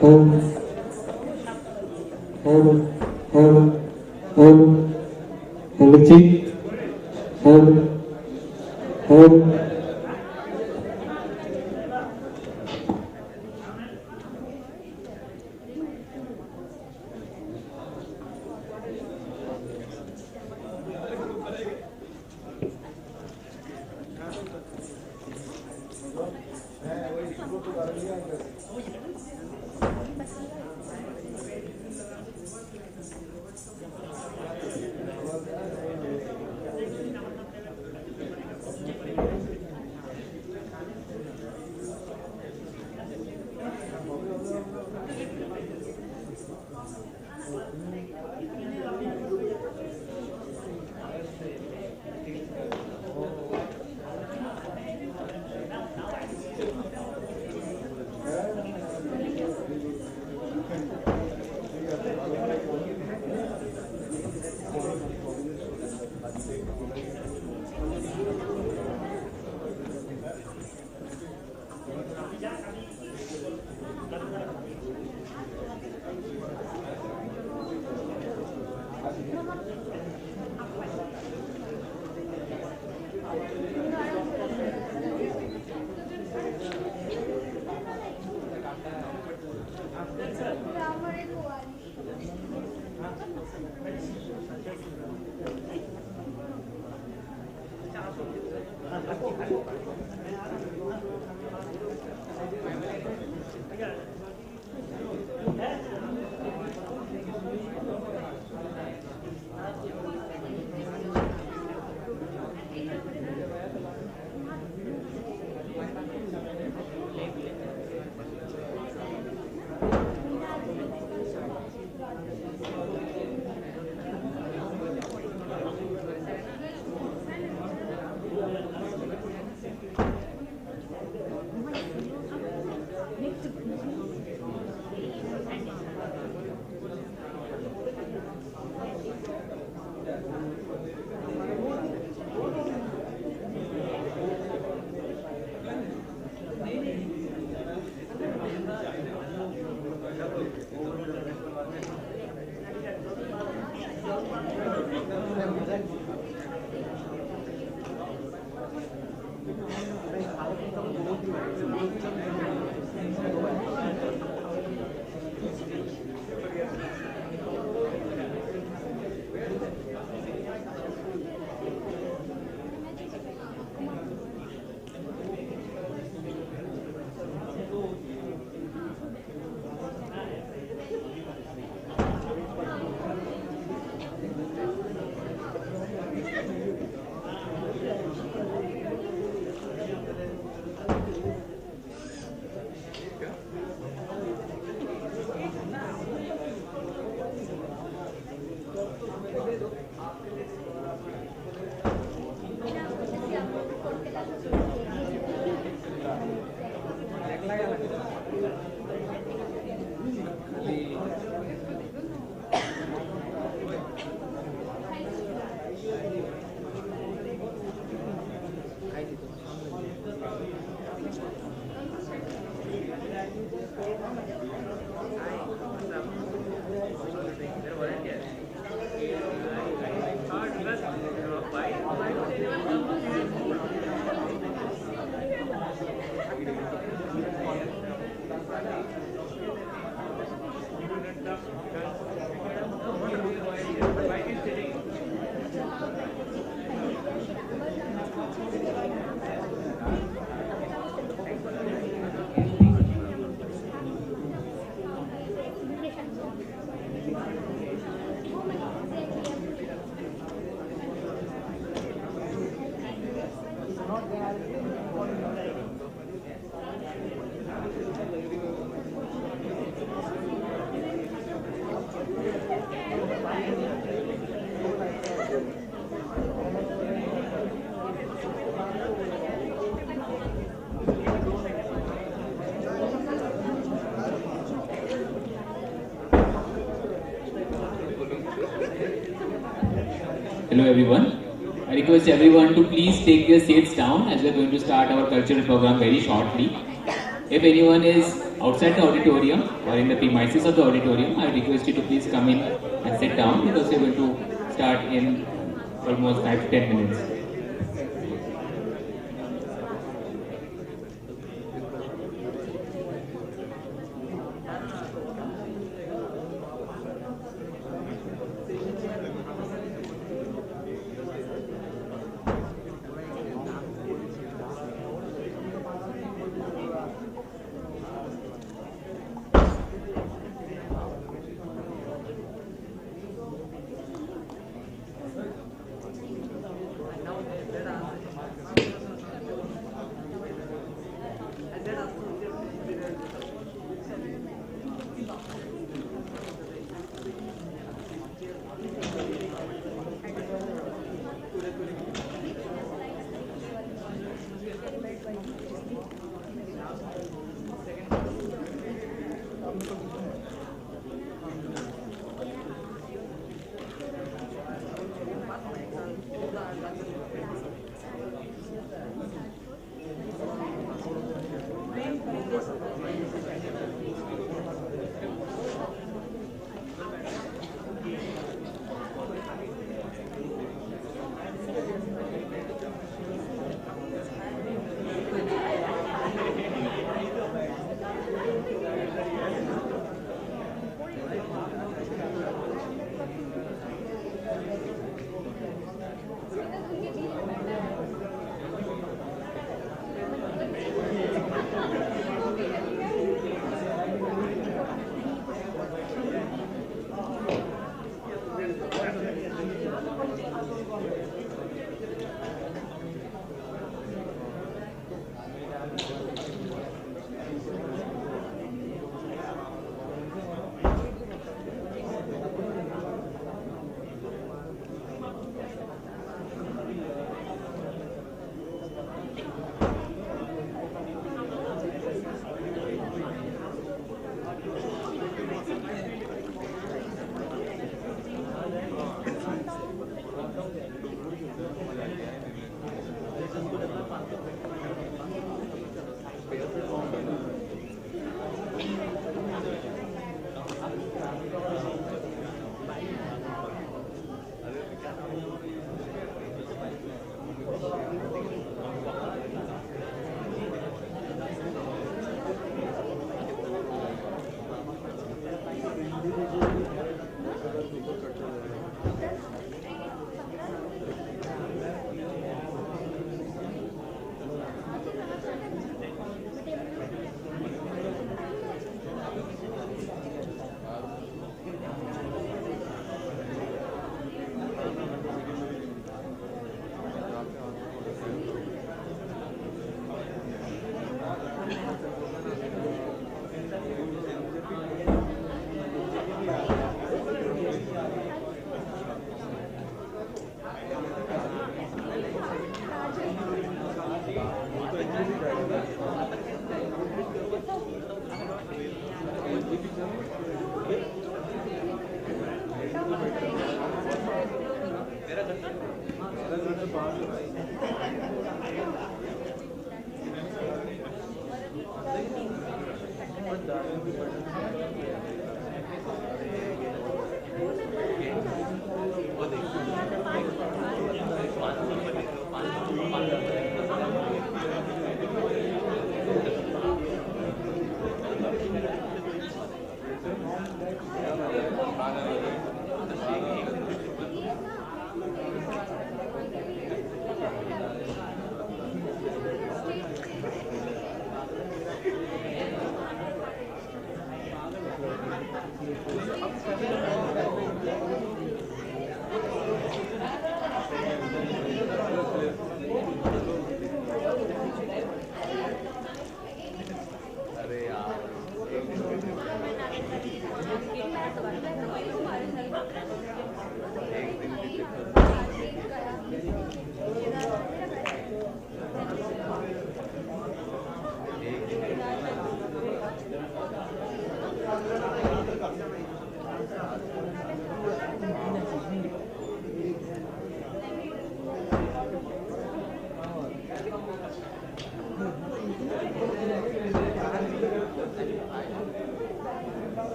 Hello. Hello. Hello. Hello. Hello, ji. Hello. Hello. Hello everyone. I request everyone to please take their seats down as we are going to start our cultural program very shortly. If anyone is outside the auditorium or in the premises of the auditorium, I request you to please come in and sit down because we are going to start in almost 5 to 10 minutes.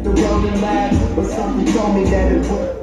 The road and laugh, but something told me that it would.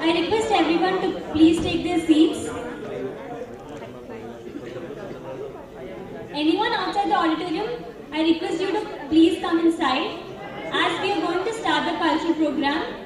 I request everyone to please take their seats. Anyone outside the auditorium, I request you to please come inside as we are going to start the cultural program.